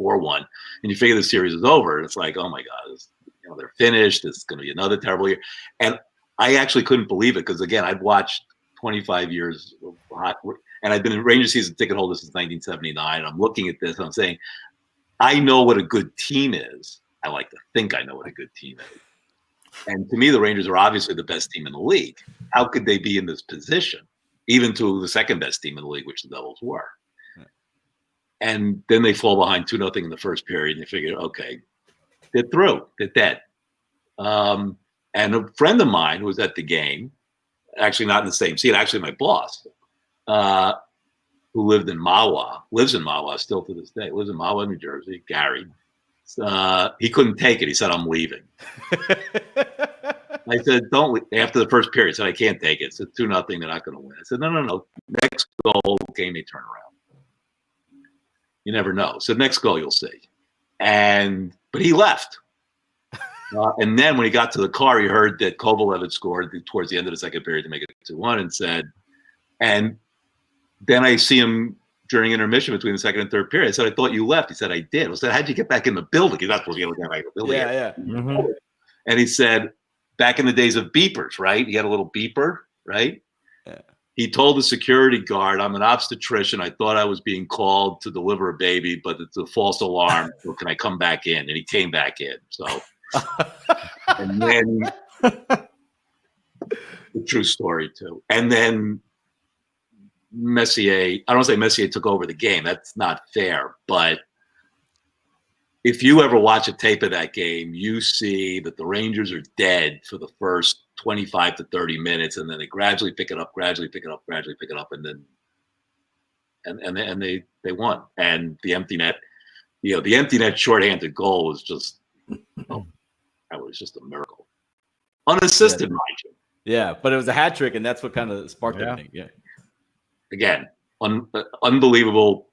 4-1. And you figure the series is over, and it's like, oh my God, they're finished. It's going to be another terrible year. And I actually couldn't believe it because, again, I'd watched 25 years of and I've been a Ranger season ticket holder since 1979. I'm looking at this and I'm saying, I know what a good team is. I like to think I know what a good team is. And to me, the Rangers are obviously the best team in the league. How could they be in this position, even to the second best team in the league, which the Devils were? Yeah. And then they fall behind 2-0 in the first period, and you figure, okay, they're through. They're dead. And a friend of mine who was at the game, actually not in the same seat, actually my boss, who lives in Mahwah still to this day, lives in Mahwah, New Jersey, Gary. He couldn't take it. He said, I'm leaving. I said, don't leave. After the first period, I said, I can't take it. It said 2-0, they're not going to win. I said, no. Next goal, game they turn around. You never know. So next goal, you'll see. But he left. And then when he got to the car, he heard that Kovalev had scored towards the end of the second period to make it 2-1 and then I see him during intermission between the second and third period. I said, I thought you left. He said, I did. I said, how'd you get back in the building? You're not supposed to get back in the building. Yeah. Mm-hmm. And he said, back in the days of beepers, right? He had a little beeper, right? Yeah. He told the security guard, I'm an obstetrician. I thought I was being called to deliver a baby, but it's a false alarm. So can I come back in? And he came back in. So, and then the true story too. And then Messier, I don't want to say Messier took over the game. That's not fair. But if you ever watch a tape of that game, you see that the Rangers are dead for the first 25 to 30 minutes, and then they gradually pick it up, and then they won. And the empty net, the empty net shorthanded goal was just that was just a miracle. Unassisted, mind you. Yeah, but it was a hat trick, and that's what kind of sparked everything. Yeah. Again, unbelievable,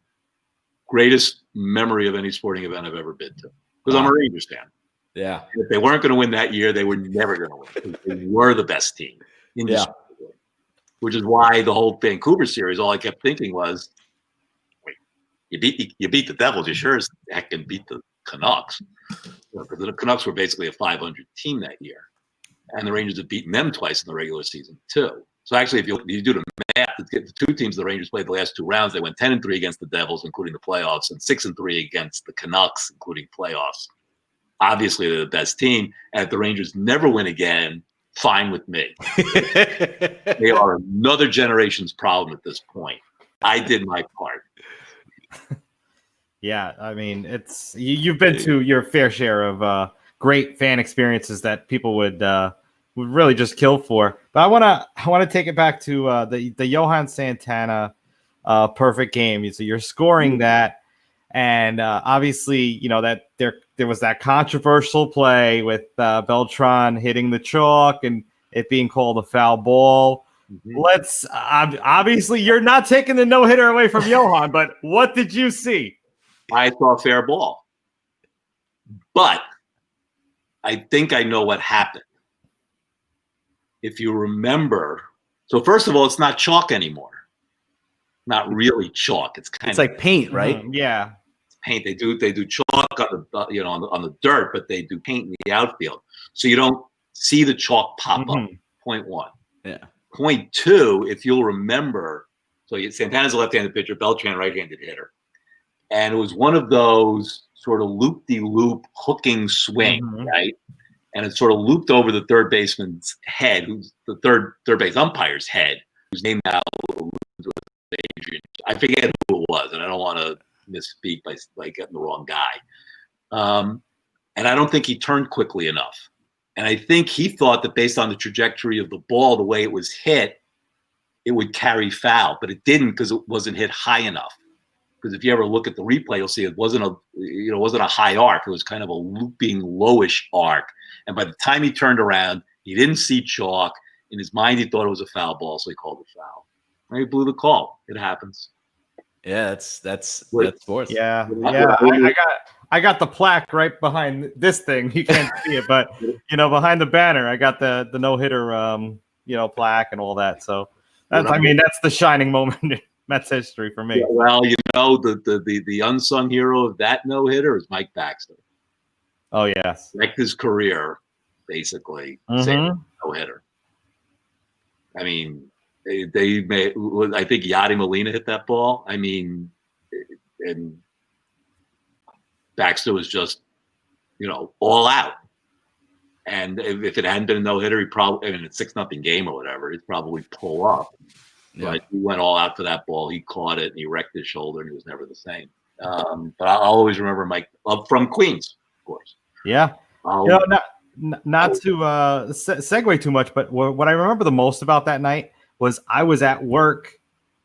greatest memory of any sporting event I've ever been to. Because I'm a Rangers fan. Yeah. If they weren't going to win that year, they were never going to win. They were the best team. Which is why the whole Vancouver series, all I kept thinking was, wait, you beat the Devils, you sure as heck can beat the Canucks. Because the Canucks were basically a 500 team that year. And the Rangers have beaten them twice in the regular season, too. So actually, if you do the math, the two teams the Rangers played the last 2 rounds, they went 10-3 against the Devils, including the playoffs, and 6-3 against the Canucks, including playoffs. Obviously, they're the best team. And if the Rangers never win again, fine with me. They are another generation's problem at this point. I did my part. Yeah, I mean, you've been to your fair share of great fan experiences that people would really just kill for. But I wanna take it back to the Johan Santana perfect game. So you're scoring that, and obviously, you know that there was that controversial play with Beltran hitting the chalk and it being called a foul ball. Mm-hmm. Let's obviously you're not taking the no hitter away from Johan, but what did you see? I saw a fair ball, but I think I know what happened. If you remember, so first of all, it's not chalk anymore. Not really chalk. It's like paint, right? Yeah, it's paint. They do chalk on the on the dirt, but they do paint in the outfield, so you don't see the chalk pop up. Point one. Yeah. Point two, if you'll remember, so Santana's a left-handed pitcher, Beltran right-handed hitter. And it was one of those sort of loop-de-loop hooking swing, right? And it sort of looped over the third baseman's head, who's the third base umpire's head, whose name now Adrian. I forget who it was, and I don't want to misspeak by getting the wrong guy. And I don't think he turned quickly enough. And I think he thought that based on the trajectory of the ball, the way it was hit, it would carry foul, but it didn't because it wasn't hit high enough. Because if you ever look at the replay, you'll see it wasn't a high arc. It was kind of a looping, lowish arc. And by the time he turned around, he didn't see chalk. In his mind, he thought it was a foul ball, so he called it foul. And he blew the call. It happens. Yeah, that's sports. Yeah. I got the plaque right behind this thing. You can't see it, but behind the banner, I got the no hitter plaque and all that. So that's the shining moment in Mets history for me. Yeah, well, the unsung hero of that no hitter is Mike Baxter. Oh yes, wrecked his career basically. No hitter. I mean, they made. I think Yadi Molina hit that ball. I mean, and Baxter was just, all out. And if it hadn't been a no hitter, he probably, it's 6-0 game or whatever, he'd probably pull up. Yeah. But he went all out for that ball. He caught it and he wrecked his shoulder and he was never the same. But I'll always remember Mike from Queens, of course. Yeah. Not to segue too much, but what I remember the most about that night was I was at work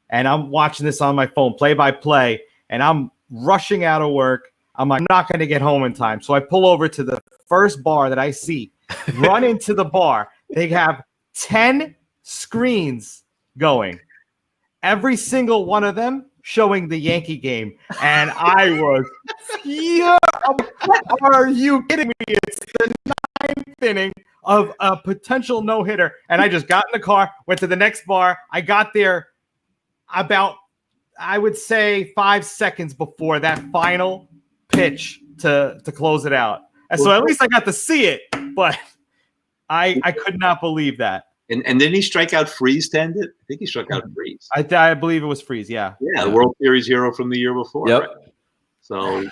and I'm watching this on my phone, play by play, and I'm rushing out of work. I'm like, not going to get home in time. So I pull over to the first bar that I see, run into the bar. They have 10 screens going, every single one of them showing the Yankee game. And I was, are you kidding me? It's the 9th inning of a potential no-hitter. And I just got in the car, went to the next bar. I got there about, I would say, 5 seconds before that final pitch to close it out. And so at least I got to see it, but I could not believe that. And didn't he strike out Freeze to end it? I think he struck out Freeze. I believe it was Freeze, yeah. Yeah, the World Series hero from the year before. Yep. Right? So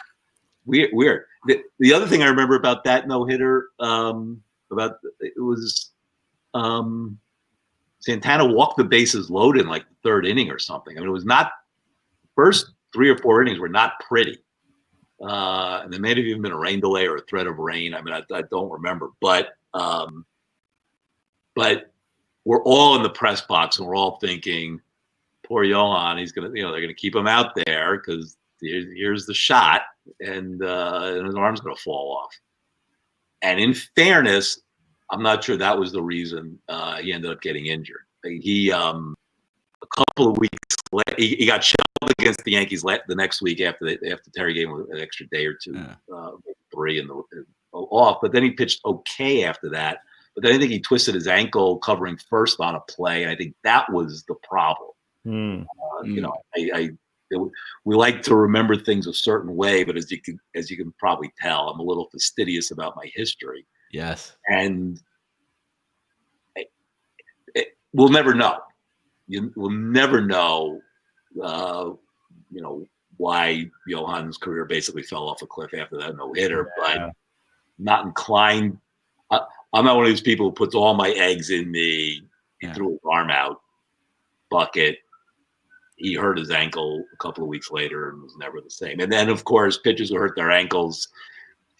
weird. The other thing I remember about that no-hitter, Santana walked the bases loaded in like the 3rd inning or something. I mean, it was not – first 3 or 4 innings were not pretty. And there may have even been a rain delay or a threat of rain. I mean, I don't remember. But we're all in the press box and we're all thinking, poor Johan, he's gonna, they're gonna keep him out there because here's the shot, and his arm's gonna fall off. And in fairness, I'm not sure that was the reason he ended up getting injured. He a couple of weeks later, he got shelled against the Yankees the next week after Terry gave him an extra day or two, 3 in the off. But then he pitched okay after that. But then I think he twisted his ankle covering first on a play, and I think that was the problem. We like to remember things a certain way, but as you can probably tell, I'm a little fastidious about my history. Yes, and we'll never know. We'll never know. Why Johan's career basically fell off a cliff after that no-hitter, but not inclined. I'm not one of these people who puts all my eggs in the he threw his arm out bucket. he hurt his ankle a couple of weeks later and was never the same. And then, of course, pitchers who hurt their ankles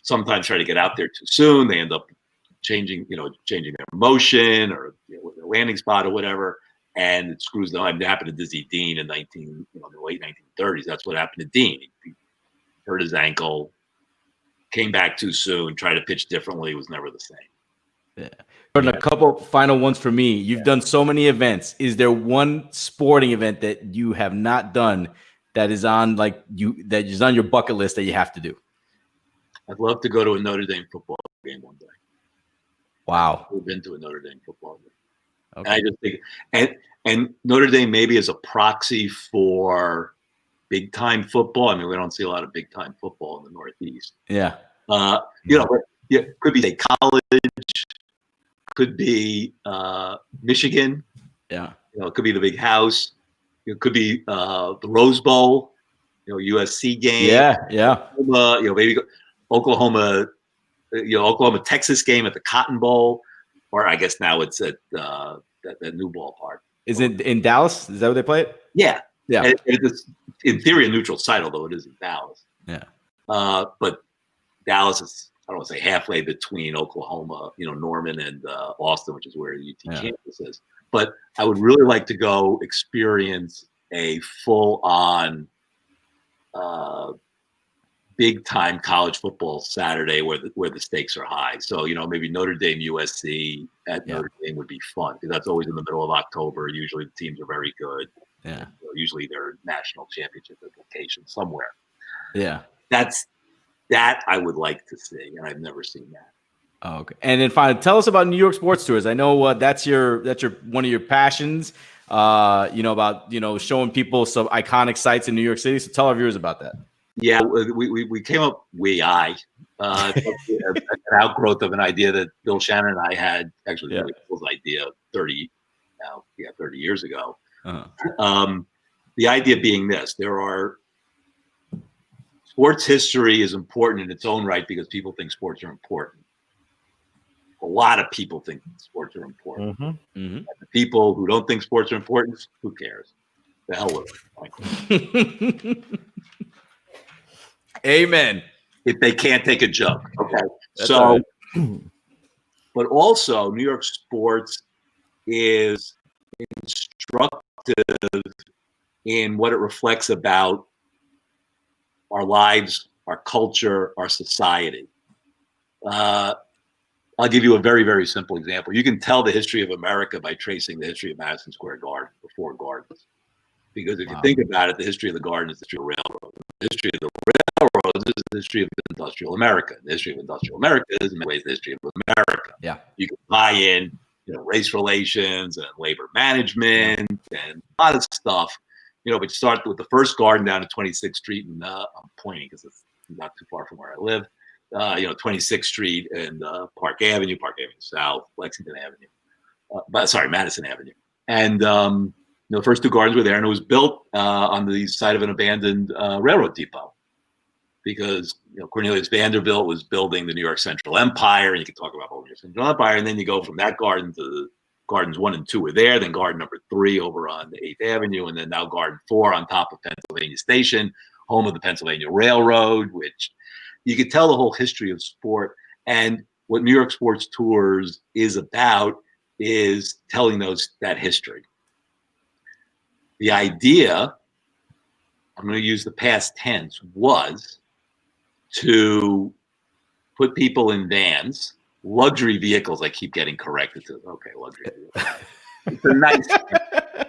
sometimes try to get out there too soon. They end up changing their motion or their landing spot or whatever, and it screws them. It happened to Dizzy Dean in the late 1930s. That's what happened to Dean. He hurt his ankle, came back too soon, tried to pitch differently, was never the same. Yeah. Jordan, a couple final ones for me. You've done so many events. Is there one sporting event that you have not done that is on your bucket list that you have to do? I'd love to go to a Notre Dame football game one day. Wow. I've been to a Notre Dame football game. Okay. And I just think, and Notre Dame maybe as a proxy for big time football. I mean, we don't see a lot of big time football in the Northeast. Yeah. But could be college, could be Michigan. Yeah. It could be the Big House. It could be the Rose Bowl. USC game. Yeah. Maybe Oklahoma. Oklahoma Texas game at the Cotton Bowl, or I guess now it's at that new ballpark. Is it in Dallas? Is that where they play it? Yeah. Yeah. It's in theory a neutral site, although it is in Dallas. Yeah. But Dallas is, I don't want to say halfway between Oklahoma, Norman and Austin, which is where UT campus is. But I would really like to go experience a full-on big-time college football Saturday where the stakes are high. So, maybe Notre Dame USC at Notre Dame would be fun because that's always in the middle of October. Usually the teams are very good. Yeah. Usually they're national championship implication somewhere. Yeah. That I would like to see, and I've never seen that. Oh, okay. And then finally, tell us about New York sports tours. I know that's your one of your passions. About showing people some iconic sites in New York City. So tell our viewers about that. Yeah, we came up. An outgrowth of an idea that Bill Shannon and I had. Actually, really Bill's idea 30 years ago. Uh-huh. The idea being this: sports history is important in its own right because people think sports are important. A lot of people think sports are important. Mm-hmm. Mm-hmm. The people who don't think sports are important, who cares? The hell with it. Amen. If they can't take a joke. Okay. That's right. But also New York sports is instructive in what it reflects about our lives, our culture, our society. I'll give you a very, very simple example. You can tell the history of America by tracing the history of Madison Square Garden before gardens. Because if you think about it, the history of the garden is the history of railroad. The history of the railroads is the history of industrial America. The history of industrial America is in many ways the history of America. Yeah. You can tie in, race relations and labor management and a lot of stuff. But you start with the first garden down at 26th Street, and I'm pointing because it's not too far from where I live. 26th Street and Park Avenue South, Lexington Avenue, Madison Avenue. And the first two gardens were there, and it was built on the site of an abandoned railroad depot because Cornelius Vanderbilt was building the New York Central Empire, and you can talk about the New York Central Empire, and then you go from that garden to the gardens 1 and 2 were there, then garden number 3 over on the 8th Avenue, and then now garden 4 on top of Pennsylvania Station, home of the Pennsylvania Railroad, which you could tell the whole history of sport. And what New York Sports Tours is about is telling that history. The idea, I'm going to use the past tense, was to put people in vans, luxury vehicles. I keep getting corrected to, okay, luxury vehicles. It's a nice thing.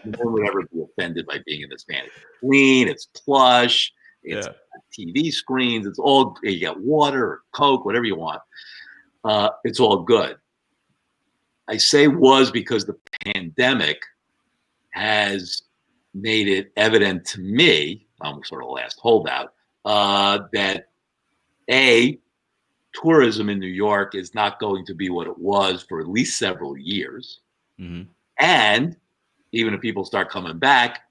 No one would ever be offended by being in this van. It's clean, it's plush, it's TV screens, it's all, you got water or Coke, whatever you want. It's all good. I say was because the pandemic has made it evident to me, I'm sort of the last holdout, that tourism in New York is not going to be what it was for at least several years. Mm-hmm. And even if people start coming back,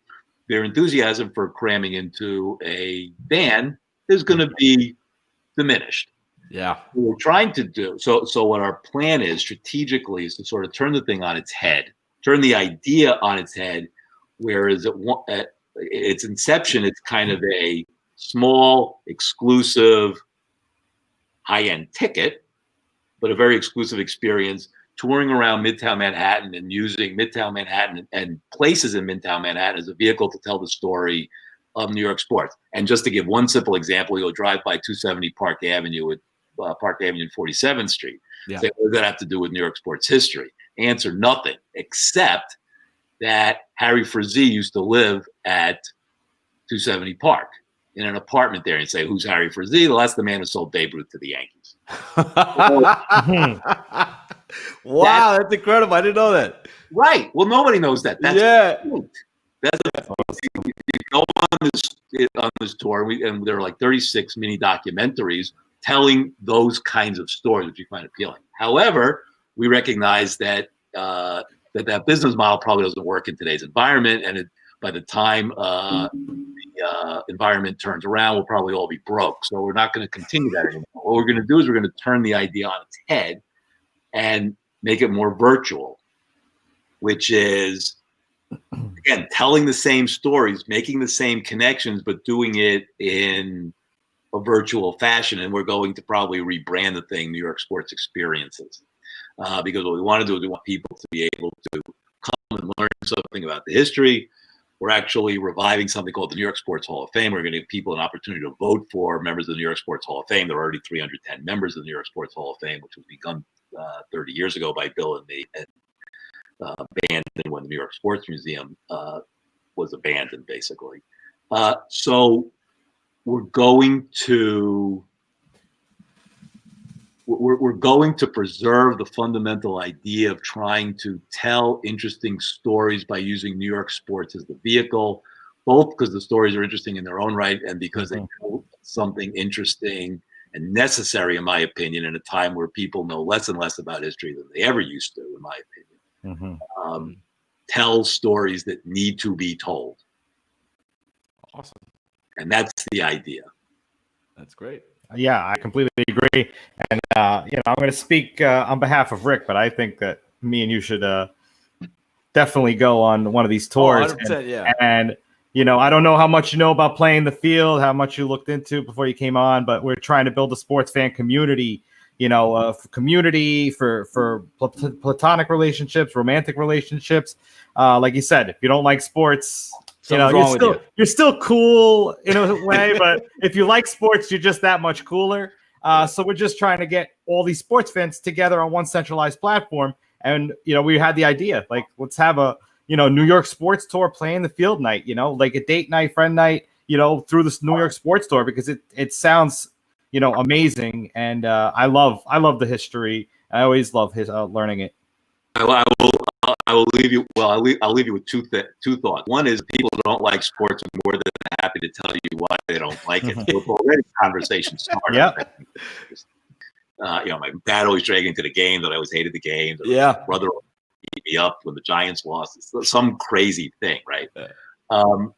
their enthusiasm for cramming into a van is going to be diminished. Yeah. What we're trying to do, so what our plan is strategically is to sort of turn the thing on its head, turn the idea on its head, whereas its inception, it's kind of a small, exclusive, high-end ticket, but a very exclusive experience touring around Midtown Manhattan and using Midtown Manhattan and places in Midtown Manhattan as a vehicle to tell the story of New York sports. And just to give one simple example, you'll drive by 270 Park Avenue at Park Avenue and 47th Street. Yeah. Say, what does that have to do with New York sports history? Answer: nothing, except that Harry Frazee used to live at 270 Park in an apartment there. And say, who's Harry Frazee? Well, that's the man who sold Babe Ruth to the Yankees. Wow, that's incredible. I didn't know that. Right. Well, nobody knows that. That's you go on this tour, and there are like 36 mini documentaries telling those kinds of stories, which you find appealing. However, we recognize that that business model probably doesn't work in today's environment, and by the time the environment turns around, we'll probably all be broke. So we're not going to continue that anymore. What we're going to do is we're going to turn the idea on its head and make it more virtual, which is, again, telling the same stories, making the same connections, but doing it in a virtual fashion. And we're going to probably rebrand the thing New York Sports Experiences, because what we want to do is we want people to be able to come and learn something about the history. We're actually reviving something called the New York Sports Hall of Fame. We're going to give people an opportunity to vote for members of the New York Sports Hall of Fame. There are already 310 members of the New York Sports Hall of Fame, which was begun 30 years ago by Bill and me, and abandoned when the New York Sports Museum was abandoned, basically. So we're going to preserve the fundamental idea of trying to tell interesting stories by using New York sports as the vehicle, both because the stories are interesting in their own right and because they tell something interesting and necessary, in my opinion, in a time where people know less and less about history than they ever used to, in my opinion. Tell stories that need to be told. Awesome. And that's the idea. That's great. Yeah, I completely agree. And, I'm going to speak on behalf of Rick, but I think that me and you should definitely go on one of these tours. 100%, And I don't know how much you know about playing the field, how much you looked into before you came on, but we're trying to build a sports fan community, for platonic relationships, romantic relationships. Like you said, if you don't like sports, you're still cool in a way, but if you like sports, you're just that much cooler. So we're just trying to get all these sports fans together on one centralized platform. And, we had the idea, like, let's have a, New York sports tour, playing the field night, like a date night, friend night, through this New York sports tour, because it sounds, amazing. And I love the history. I always love learning it. I will leave you. Well, I'll leave you with two thoughts. One is people who don't like sports are more than happy to tell you why they don't like it. So it's already conversation started. Yeah. My dad always dragged me to the game, that I always hated the games. Yeah. My brother beat me up when the Giants lost. It's some crazy thing, right? The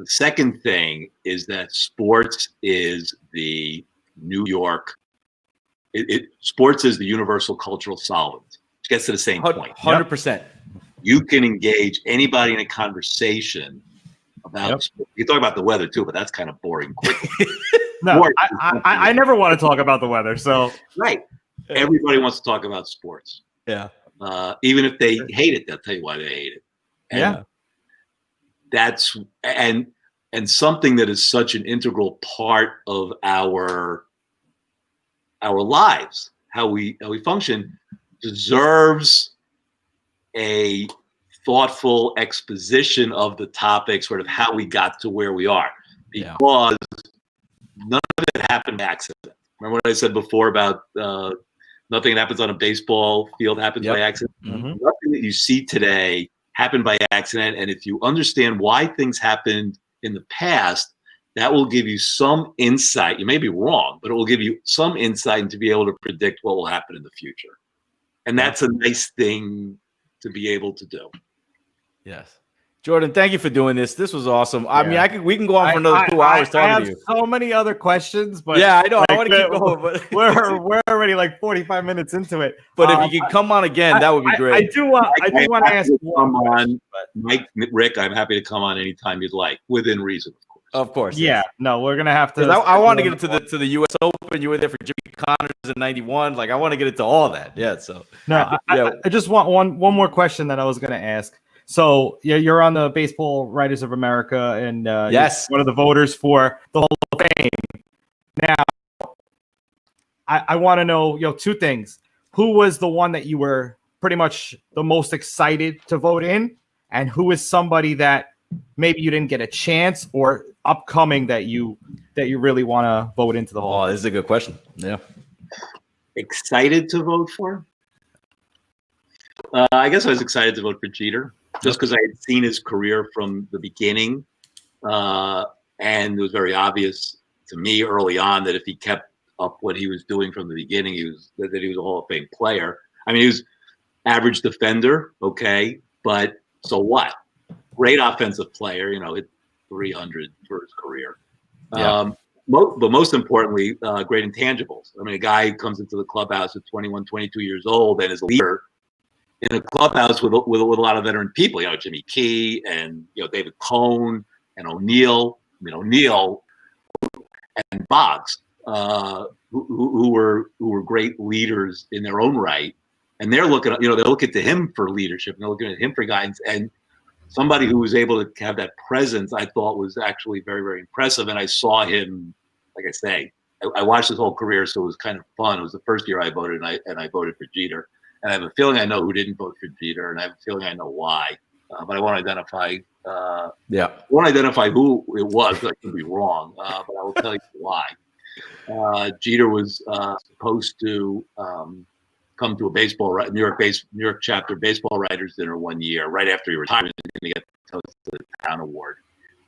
second thing is that sports is the New York. Sports is the universal cultural solvent. Which gets to the same point. 100%. You can engage anybody in a conversation about. You talk about the weather too, but that's kind of boring quickly. No, I never want to talk about the weather. So right, everybody wants to talk about sports. Yeah. Even if they hate it, they'll tell you why they hate it. And that's and something that is such an integral part of our lives, how we function, deserves a thoughtful exposition of the topic, sort of how we got to where we are, because none of it happened by accident. Remember what I said before about nothing that happens on a baseball field happens by accident? Nothing that you see today happened by accident. And if you understand why things happened in the past, that will give you some insight. You may be wrong, but it will give you some insight to be able to predict what will happen in the future. And that's a nice thing to be able to do. Yes. Jordan, thank you for doing this. This was awesome. I mean, we can go on for another 2 hours talking to you. I have so many other questions, but yeah, I know. I want to keep going, but we're already like 45 minutes into it. But if you could come on again, that would be great. I do want to ask one question, Mike, Rick. I'm happy to come on anytime you'd like, within reason, of course. Of course. Yeah. Yes. No, we're gonna have to. I want to get into the U.S. Open. You were there for Jimmy Connors in '91. Like, I want to get into all that. Yeah. So no, I just want one more question that I was gonna ask. So you're on the Baseball Writers of America, and yes, you're one of the voters for the Hall of Fame. Now, I want to know, two things. Who was the one that you were pretty much the most excited to vote in, and who is somebody that maybe you didn't get a chance or upcoming that you really want to vote into the Hall? Oh, this is a good question. Yeah. Excited to vote for? I guess I was excited to vote for Jeter, just because I had seen his career from the beginning, and it was very obvious to me early on that if he kept up what he was doing from the beginning, he was a Hall of Fame player. I mean, he was average defender, okay, but so what? Great offensive player, hit 300 for his career. Yeah. But most importantly, great intangibles. I mean, a guy who comes into the clubhouse at 21, 22 years old and is a leader in a clubhouse with a lot of veteran people, Jimmy Key and David Cohn and O'Neill. I mean, O'Neill and Boggs, who were great leaders in their own right, and they're looking to him for leadership, and they're looking at him for guidance. And somebody who was able to have that presence, I thought, was actually very, very impressive. And I saw him, like I say, I watched his whole career, so it was kind of fun. It was the first year I voted, and I voted for Jeter. And I have a feeling I know who didn't vote for Jeter, and I have a feeling I know why. But I want to identify. I want to identify who it was. I could be wrong, but I will tell you why. Jeter was supposed to come to a New York chapter baseball writers dinner one year, right after he retired. He was going to get the Town Award,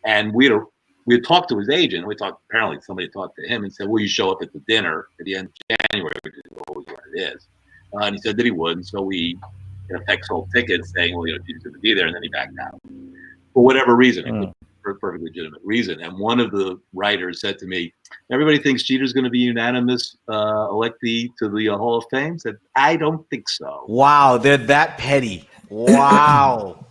and we had talked to his agent. Apparently somebody talked to him and said, "Will you show up at the dinner at the end of January?" Which is always what it is. And he said that he would, and so we, in effect, sold tickets saying, well, Jeter's going to be there, and then he backed out. For whatever reason, for a perfectly legitimate reason. And one of the writers said to me, everybody thinks Jeter's going to be unanimous electee to the Hall of Fame. I said, I don't think so. Wow, they're that petty. Wow.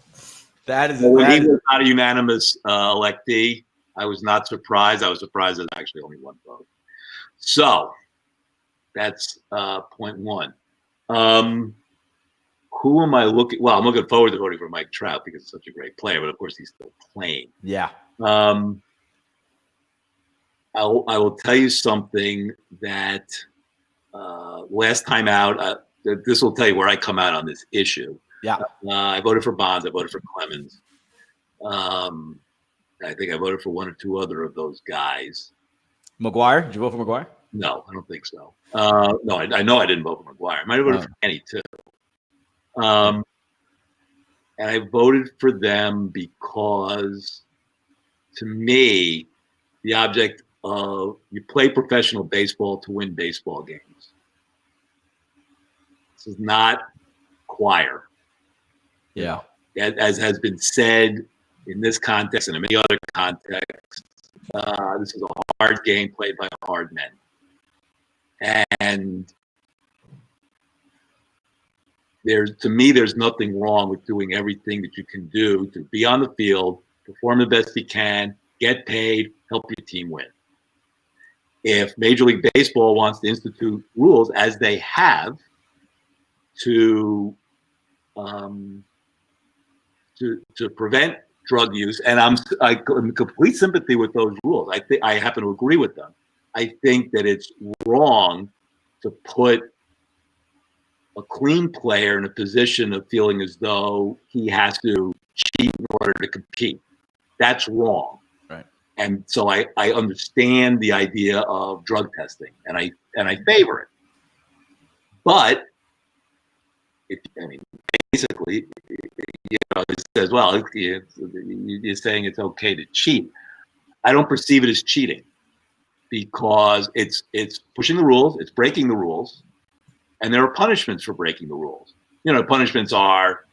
When he was not a unanimous electee, I was not surprised. I was surprised there's actually only one vote. So that's point one. Who am I looking? Well, I'm looking forward to voting for Mike Trout because he's such a great player, but of course he's still playing. Yeah. I will tell you something that last time out, this will tell you where I come out on this issue. Yeah. I voted for Bonds. I voted for Clemens. I think I voted for one or two other of those guys. McGuire? Did you vote for McGuire? No, I don't think so. No, I know I didn't vote for McGuire. I might have voted for Kenny too. And I voted for them because, to me, the object of you play professional baseball to win baseball games. This is not choir. Yeah. As has been said in this context and in many other contexts, this is a hard game played by hard men. And to me, there's nothing wrong with doing everything that you can do to be on the field, perform the best you can, get paid, help your team win. If Major League Baseball wants to institute rules, as they have, to prevent drug use, and I'm in complete sympathy with those rules. I happen to agree with them. I think that it's wrong to put a clean player in a position of feeling as though he has to cheat in order to compete. That's wrong. Right. And so I understand the idea of drug testing, and I favor it. But basically, it says, well, you're saying it's okay to cheat. I don't perceive it as cheating because it's pushing the rules, it's breaking the rules, and there are punishments for breaking the rules. Punishments are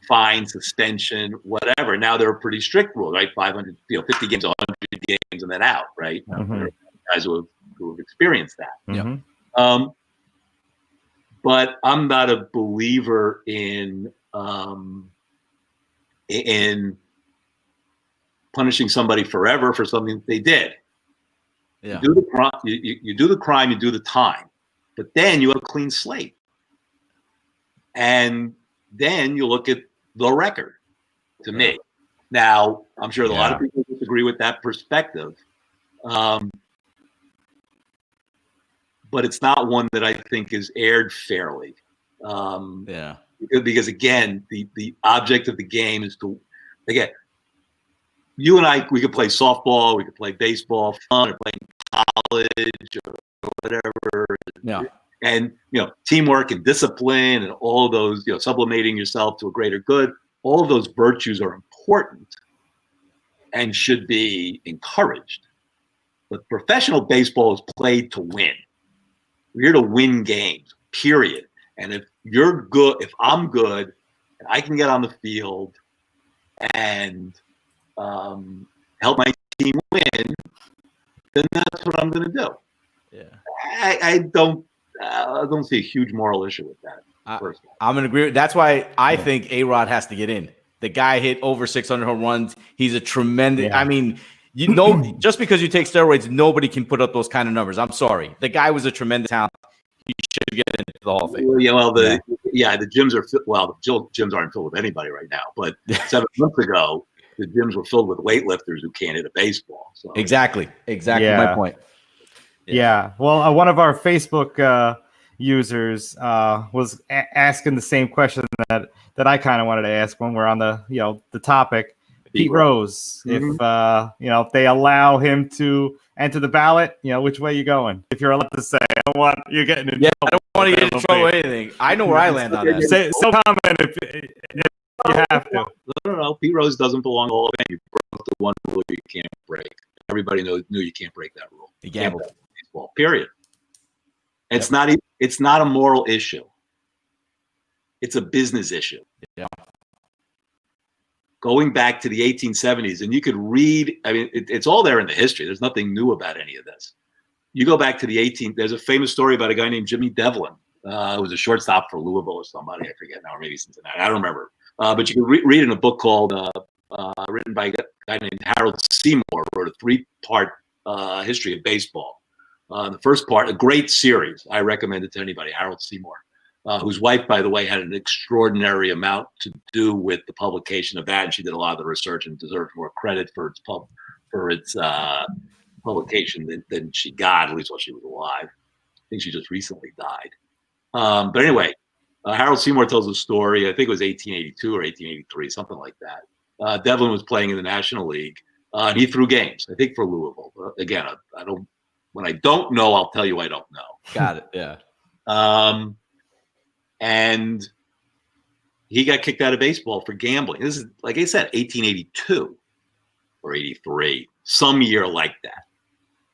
fine, suspension, whatever. Now there are pretty strict rules, right? 500, 50 games, 100 games, and then out, right? There are guys who have experienced that. Mm-hmm. But I'm not a believer in punishing somebody forever for something that they did. Yeah. You do the crime, you do the crime, you do the time, but then you have a clean slate, and then you look at the record. To me, now I'm sure a lot of people disagree with that perspective, but it's not one that I think is aired fairly. Because again, the object of the game is to, again, you and I, we could play softball, we could play baseball, fun, or playing college or whatever. Yeah. And, teamwork and discipline and all of those, sublimating yourself to a greater good, all of those virtues are important and should be encouraged. But professional baseball is played to win. We're here to win games, period. And if you're good, if I'm good, and I can get on the field and help my team win, then that's what I'm going to do. Yeah. I don't see a huge moral issue with that. I'm going to agree. That's why I think A-Rod has to get in. The guy hit over 600 home runs. He's a tremendous. I mean, just because you take steroids, nobody can put up those kind of numbers. I'm sorry. The guy was a tremendous talent. He should get into the Hall of Fame. The gyms are the gyms aren't filled with anybody right now. But 7 months ago, the gyms were filled with weightlifters who can't hit a baseball. So. Exactly my point. Yeah. Well, one of our Facebook users was asking the same question that I kind of wanted to ask when we're on the the topic. Pete Rose, if they allow him to enter the ballot, which way you going? If you're allowed to say, I don't want you getting in trouble. I don't want to get in trouble with anything. I know where I land on that. Say comment if you have to. No. Pete Rose doesn't belong to Hall of Fame. You broke the one rule you can't break. Everybody knew you can't break that rule. He gambled. Baseball, period. It's not a moral issue. It's a business issue. Yeah. Going back to the 1870s, and you could read, it's all there in the history. There's nothing new about any of this. You go back to there's a famous story about a guy named Jimmy Devlin, who was a shortstop for Louisville or somebody, I forget now, or maybe Cincinnati, I don't remember. But you can read in a book called, written by a guy named Harold Seymour, wrote a 3-part history of baseball. The first part, a great series. I recommend it to anybody, Harold Seymour. Whose wife, by the way, had an extraordinary amount to do with the publication of that, and she did a lot of the research and deserves more credit for its publication than she got, at least while she was alive. I think she just recently died. But anyway, Harold Seymour tells a story. I think it was 1882 or 1883, something like that. Devlin was playing in the National League, and he threw games, I think, for Louisville. Again, when I don't know, I'll tell you I don't know. Got it. Yeah. And he got kicked out of baseball for gambling. This is, like I said, 1882 or 83, some year like that.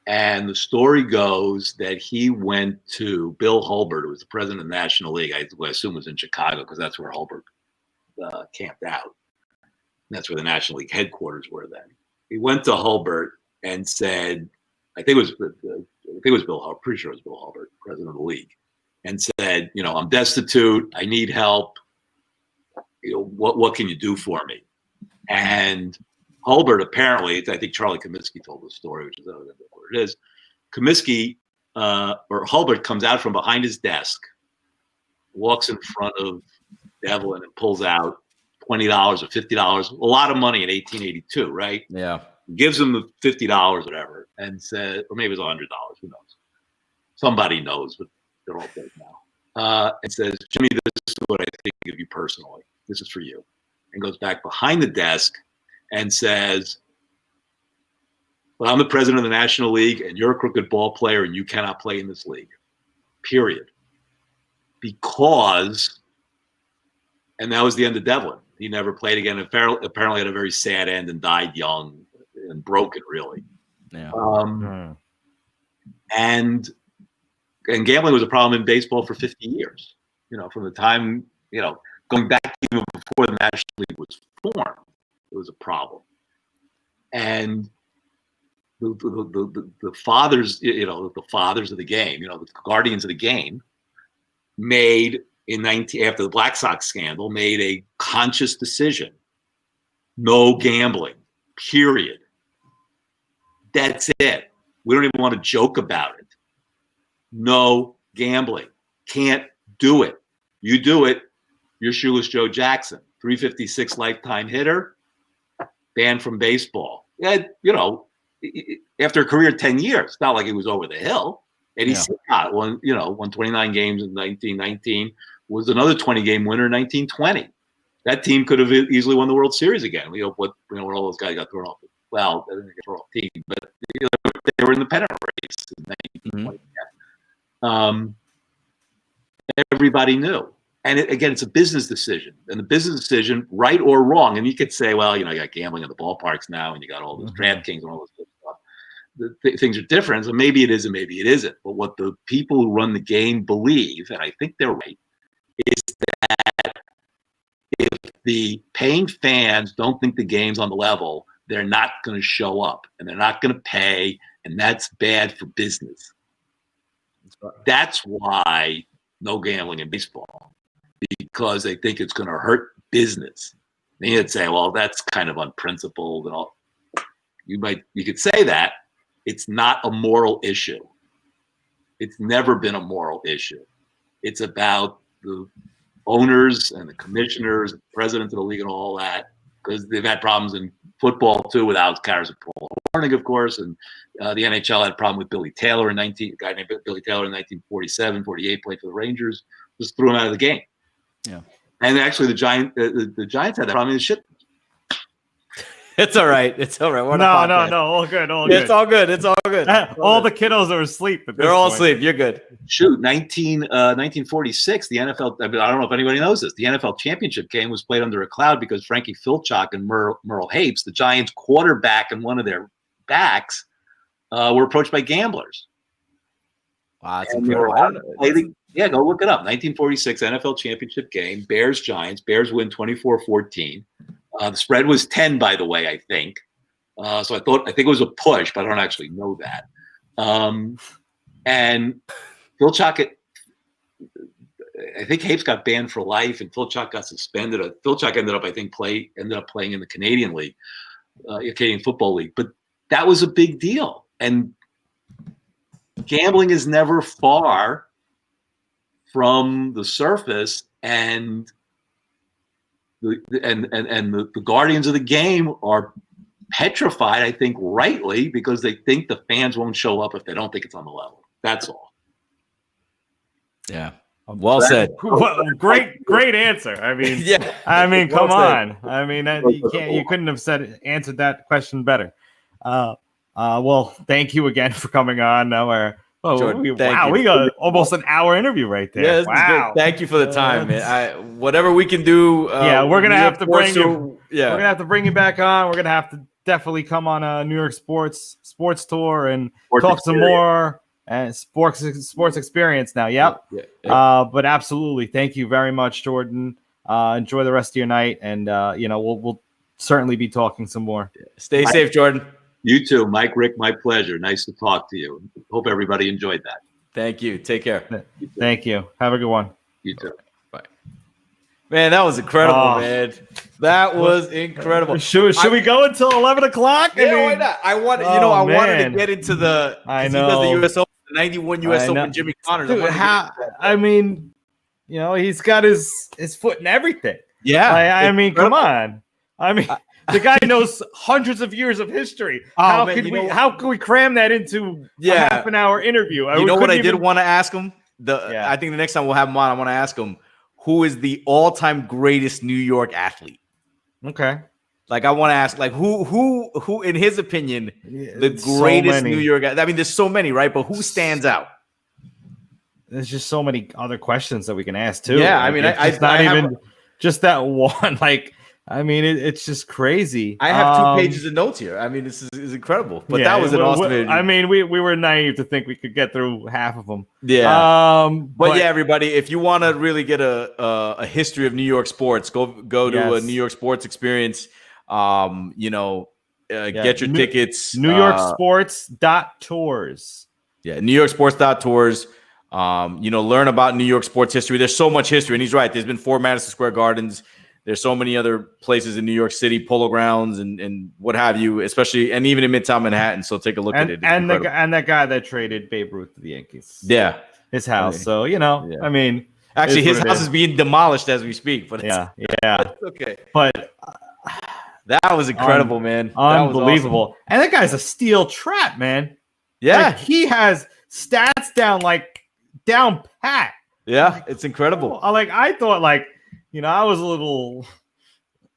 And the story goes that he went to Bill Hulbert, who was the president of the National League. I assume was in Chicago because that's where Hulbert camped out. And that's where the National League headquarters were then. He went to Hulbert and said, I think it was Bill Hulbert, pretty sure it was Bill Hulbert, president of the league, and said, I'm destitute. I need help. What can you do for me? And Hulbert apparently, I think Charlie Comiskey told the story, which is what it is. Comiskey or Hulbert comes out from behind his desk, walks in front of Devlin and pulls out $20 or $50, a lot of money in 1882, right? Yeah. Gives him the $50, whatever, and said, or maybe it was $100, who knows? Somebody knows, but they're all dead now. And says, Jimmy, this is what I think of you personally. This is for you. And goes back behind the desk and says, well, I'm the president of the National League, and you're a crooked ball player, and you cannot play in this league. Period. Because, and that was the end of Devlin. He never played again. Apparently had a very sad end and died young and broken, really. Yeah. And gambling was a problem in baseball for 50 years. From the time, going back even before the National League was formed, it was a problem. And the fathers, the fathers of the game, the guardians of the game, made after the Black Sox scandal, made a conscious decision: no gambling. Period. That's it. We don't even want to joke about it. No gambling. Can't do it. You do it, you're Shoeless Joe Jackson, 356 lifetime hitter, banned from baseball. And, after a career of 10 years, it's not like he was over the hill. And he won 29 games in 1919, was another 20-game winner in 1920. That team could have easily won the World Series again. When all those guys got thrown off. Well, they didn't get thrown off the team, but they were in the pennant race in 1920. Everybody knew. And again, it's a business decision. And the business decision, right or wrong, and you could say, well, you got gambling in the ballparks now, and you got all those DraftKings and all this stuff. Things are different. So maybe it is and maybe it isn't. But what the people who run the game believe, and I think they're right, is that if the paying fans don't think the game's on the level, they're not going to show up and they're not going to pay, and that's bad for business. That's why no gambling in baseball, because they think it's going to hurt business. And you'd say, well, that's kind of unprincipled and all. You could say that. It's not a moral issue. It's never been a moral issue. It's about the owners and the commissioners, the presidents of the league and all that, because they've had problems in football too without Karas and Paul Hornung, of course, and the NHL had a problem with Billy Taylor a guy named Billy Taylor in 1947, 48, played for the Rangers, just threw him out of the game. Yeah. And actually the Giants had that problem. Shit. It's all right. It's all right. No. All good. It's all good. It's all good. All the kiddos are asleep. They're all asleep. You're good. Shoot, 1946, the NFL, I don't know if anybody knows this, the NFL championship game was played under a cloud because Frankie Filchock and Merle Hapes, the Giants quarterback and one of their backs, were approached by gamblers. Wow, that's incredible. Yeah, go look it up. 1946 NFL championship game, Bears-Giants. Bears win 24-14. The spread was 10, by the way, I think. So I think it was a push, but I don't actually know that. And Filchock, I think Hapes got banned for life, and Filchock got suspended. Filchock ended up playing in the Canadian League, Canadian Football League. But that was a big deal. And gambling is never far from the surface, and the guardians of the game are petrified, I think rightly, because they think the fans won't show up if they don't think it's on the level. That's all. Yeah. Well said. Well, great answer. I mean, yeah. I mean, Well come on. I mean, you couldn't have answered that question better. Well, thank you again for coming on. Now Jordan, we got almost an hour interview right there. Yeah, wow. Thank you for the time, man. Whatever we can do. We're gonna have to bring you. Yeah, we're gonna have to bring you back on. We're gonna have to definitely come on a New York sports tour and talk some more sports experience now. Yep. Yeah. But absolutely, thank you very much, Jordan. Enjoy the rest of your night, and we'll certainly be talking some more. Stay safe, Jordan. You too, Mike, Rick, my pleasure. Nice to talk to you. Hope everybody enjoyed that. Thank you. Take care. Thank you. Have a good one. You too. Bye. Man, that was incredible, man. That was incredible. Should we go until 11 o'clock? Yeah, why not? I wanted to get into the – I know. The U.S. Open, the 91 U.S. Open, Jimmy Connors. Dude, he's got his foot in everything. Yeah. I mean, come on. I mean – the guy knows hundreds of years of history. How can we cram that into a half an hour interview? You know what I did want to ask him? I think the next time we'll have him on, I want to ask him who is the all-time greatest New York athlete. Okay. Like I want to ask, like who in his opinion, the greatest New York? I mean, there's so many, right? But who stands out? There's just so many other questions that we can ask too. Yeah, I mean, it's not even just that one. Like. I mean, it's just crazy. I have 2 pages of notes here. I mean, this is incredible. But that was an awesome interview. I mean, we were naive to think we could get through half of them. Yeah. But yeah, everybody, if you want to really get a history of New York sports, go to a New York sports experience. Get your tickets. NewYorkSports.tours. Yeah, NewYorkSports.tours. Learn about New York sports history. There's so much history, and he's right. There's been 4 Madison Square Gardens. There's so many other places in New York City, Polo Grounds and what have you, especially and even in Midtown Manhattan. So take a look at it. And that guy that traded Babe Ruth to the Yankees. Yeah, his house. So I mean, actually, his house is being demolished as we speak. But yeah, it's okay. But that was incredible, man. Unbelievable. Awesome. And that guy's a steel trap, man. Yeah, like, he has stats down pat. Yeah, it's incredible. I thought I was a little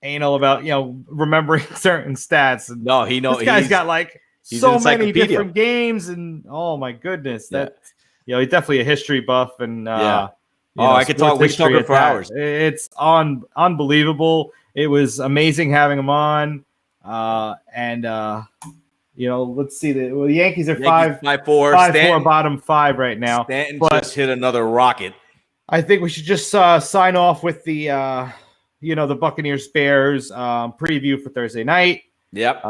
anal about, remembering certain stats. And no, this guy's got so many different games, and oh my goodness, that he's definitely a history buff, and I could talk. We could talk for hours. It's unbelievable. It was amazing having him on, let's see. The Yankees are 5-4, bottom 5 right now. Stanton just hit another rocket. I think we should just sign off with the the Buccaneers Bears preview for Thursday night. Yep.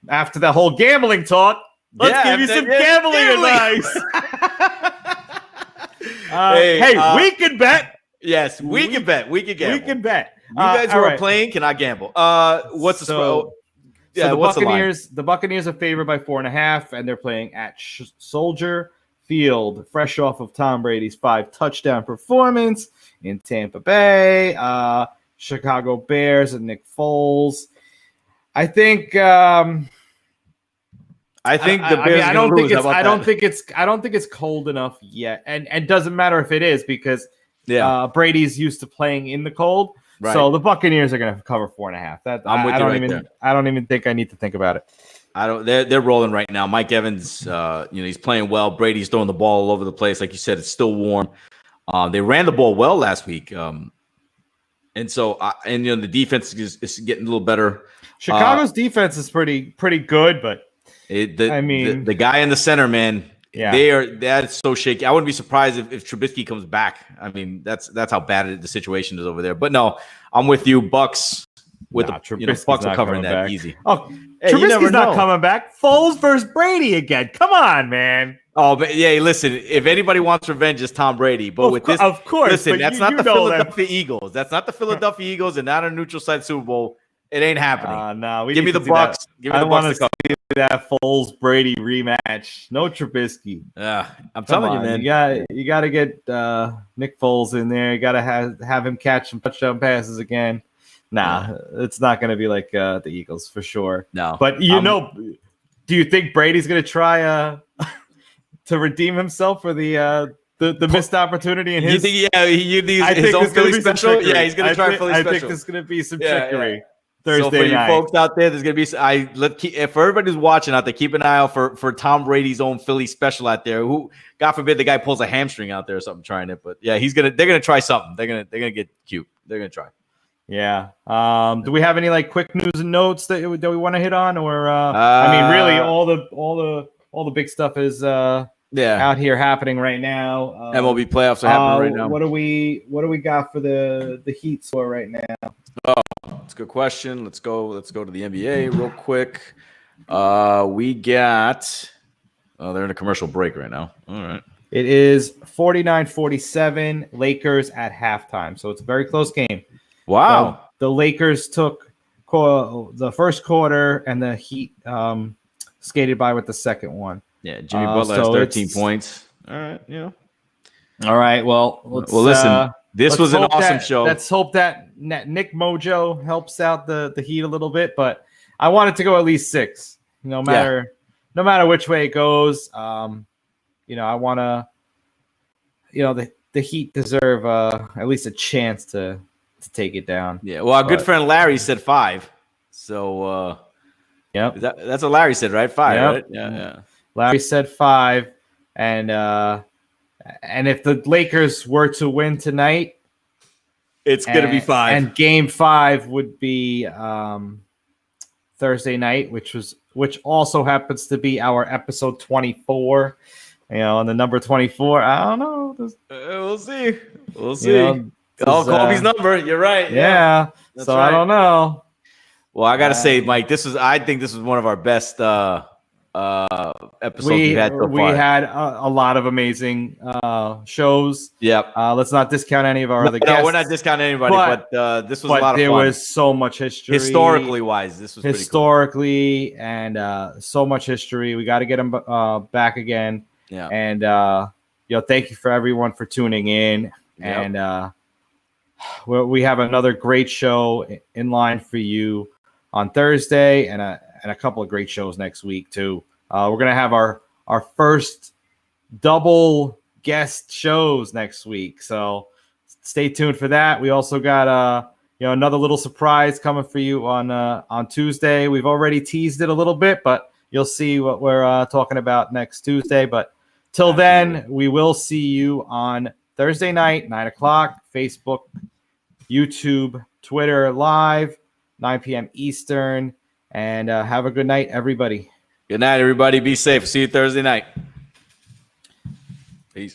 After the whole gambling talk, let's give you some gambling advice. We can bet. Yes, we can bet. We can gamble. We can bet. You guys who are playing cannot gamble. What's the score? Yeah, the Buccaneers are favored by 4.5, and they're playing at Soldier Field, fresh off of Tom Brady's 5-touchdown performance in Tampa Bay. Chicago Bears and Nick Foles. I think the Bears. I don't think it's cold enough yet, and doesn't matter if it is because Brady's used to playing in the cold. Right. So the Buccaneers are going to cover 4.5. I'm with you right there. I don't even think I need to think about it. I don't. They're rolling right now. Mike Evans, he's playing well. Brady's throwing the ball all over the place. Like you said, it's still warm. They ran the ball well last week, and so the defense is getting a little better. Chicago's defense is pretty good, but the guy in the center, man, that's so shaky. I wouldn't be surprised if Trubisky comes back. I mean, that's how bad the situation is over there. But no, I'm with you, Bucks. Bucks are covering that easy. Oh, hey, Trubisky's not coming back. Foles versus Brady again. Come on, man. Oh, but yeah. Listen, if anybody wants revenge, it's Tom Brady. But of course. Listen, that's not the Philadelphia Eagles. That's not the Philadelphia Eagles, and not a neutral site Super Bowl. It ain't happening. No, give me the Bucks. Give me the Bucks to cover. That Foles Brady rematch. No Trubisky. I'm telling you, man. You got to get Nick Foles in there. You got to have him catch some touchdown passes again. Nah, it's not going to be like the Eagles for sure. No, but do you think Brady's going to try to redeem himself for the missed opportunity in his? He his own Philly special. Yeah, he's going to try Philly special. I think there's going to be some trickery Thursday so for night. You folks out there, there's going to be. For everybody who's watching out there, keep an eye out for Tom Brady's own Philly special out there. Who, God forbid, the guy pulls a hamstring out there or something trying it. But yeah, they're going to try something. They're going to get cute. They're going to try. Yeah. Do we have any quick news and notes that we want to hit on, or really all the big stuff is out here happening right now. MLB playoffs are happening right now. What do we got for the Heat score right now? Oh, that's a good question. Let's go to the NBA real quick. We got. Oh, they're in a commercial break right now. All right. It is 49-47 Lakers at halftime, so it's a very close game. Wow. The Lakers took the first quarter, and the Heat skated by with the second one. Yeah, Jimmy Butler has 13 points. All right, yeah. All right, well, listen, this was an awesome show. Let's hope that Nick Mojo helps out the Heat a little bit, but I want it to go at least 6. No matter which way it goes. I want to. The Heat deserve at least a chance to take it down. Yeah, well, our good friend Larry said 5. So, that's what Larry said, right? 5, right? Yeah. Larry said 5, and if the Lakers were to win tonight, It's going to be 5. And Game 5 would be Thursday night, which also happens to be our episode 24. And the number 24, I don't know. We'll see. We'll see. Kobe's number. You're right. Yeah. So right. I don't know. Well, I got to say, Mike, I think this was one of our best episodes we've had so far. We had a lot of amazing shows. Yep. Let's not discount any of our other guests. No, we're not discounting anybody, but this was a lot of fun. There was so much history. Historically wise, this was pretty cool. And so much history. We got to get them back again. Yeah. And, thank you for everyone for tuning in. Yep. And we have another great show in line for you on Thursday and a couple of great shows next week too. We're going to have our first double guest shows next week. So stay tuned for that. We also got another little surprise coming for you on Tuesday. We've already teased it a little bit, but you'll see what we're talking about next Tuesday. But till then, we will see you on Thursday night, 9:00, Facebook, YouTube, Twitter live, 9 p.m. Eastern. And have a good night, everybody. Good night, everybody. Be safe. See you Thursday night. Peace.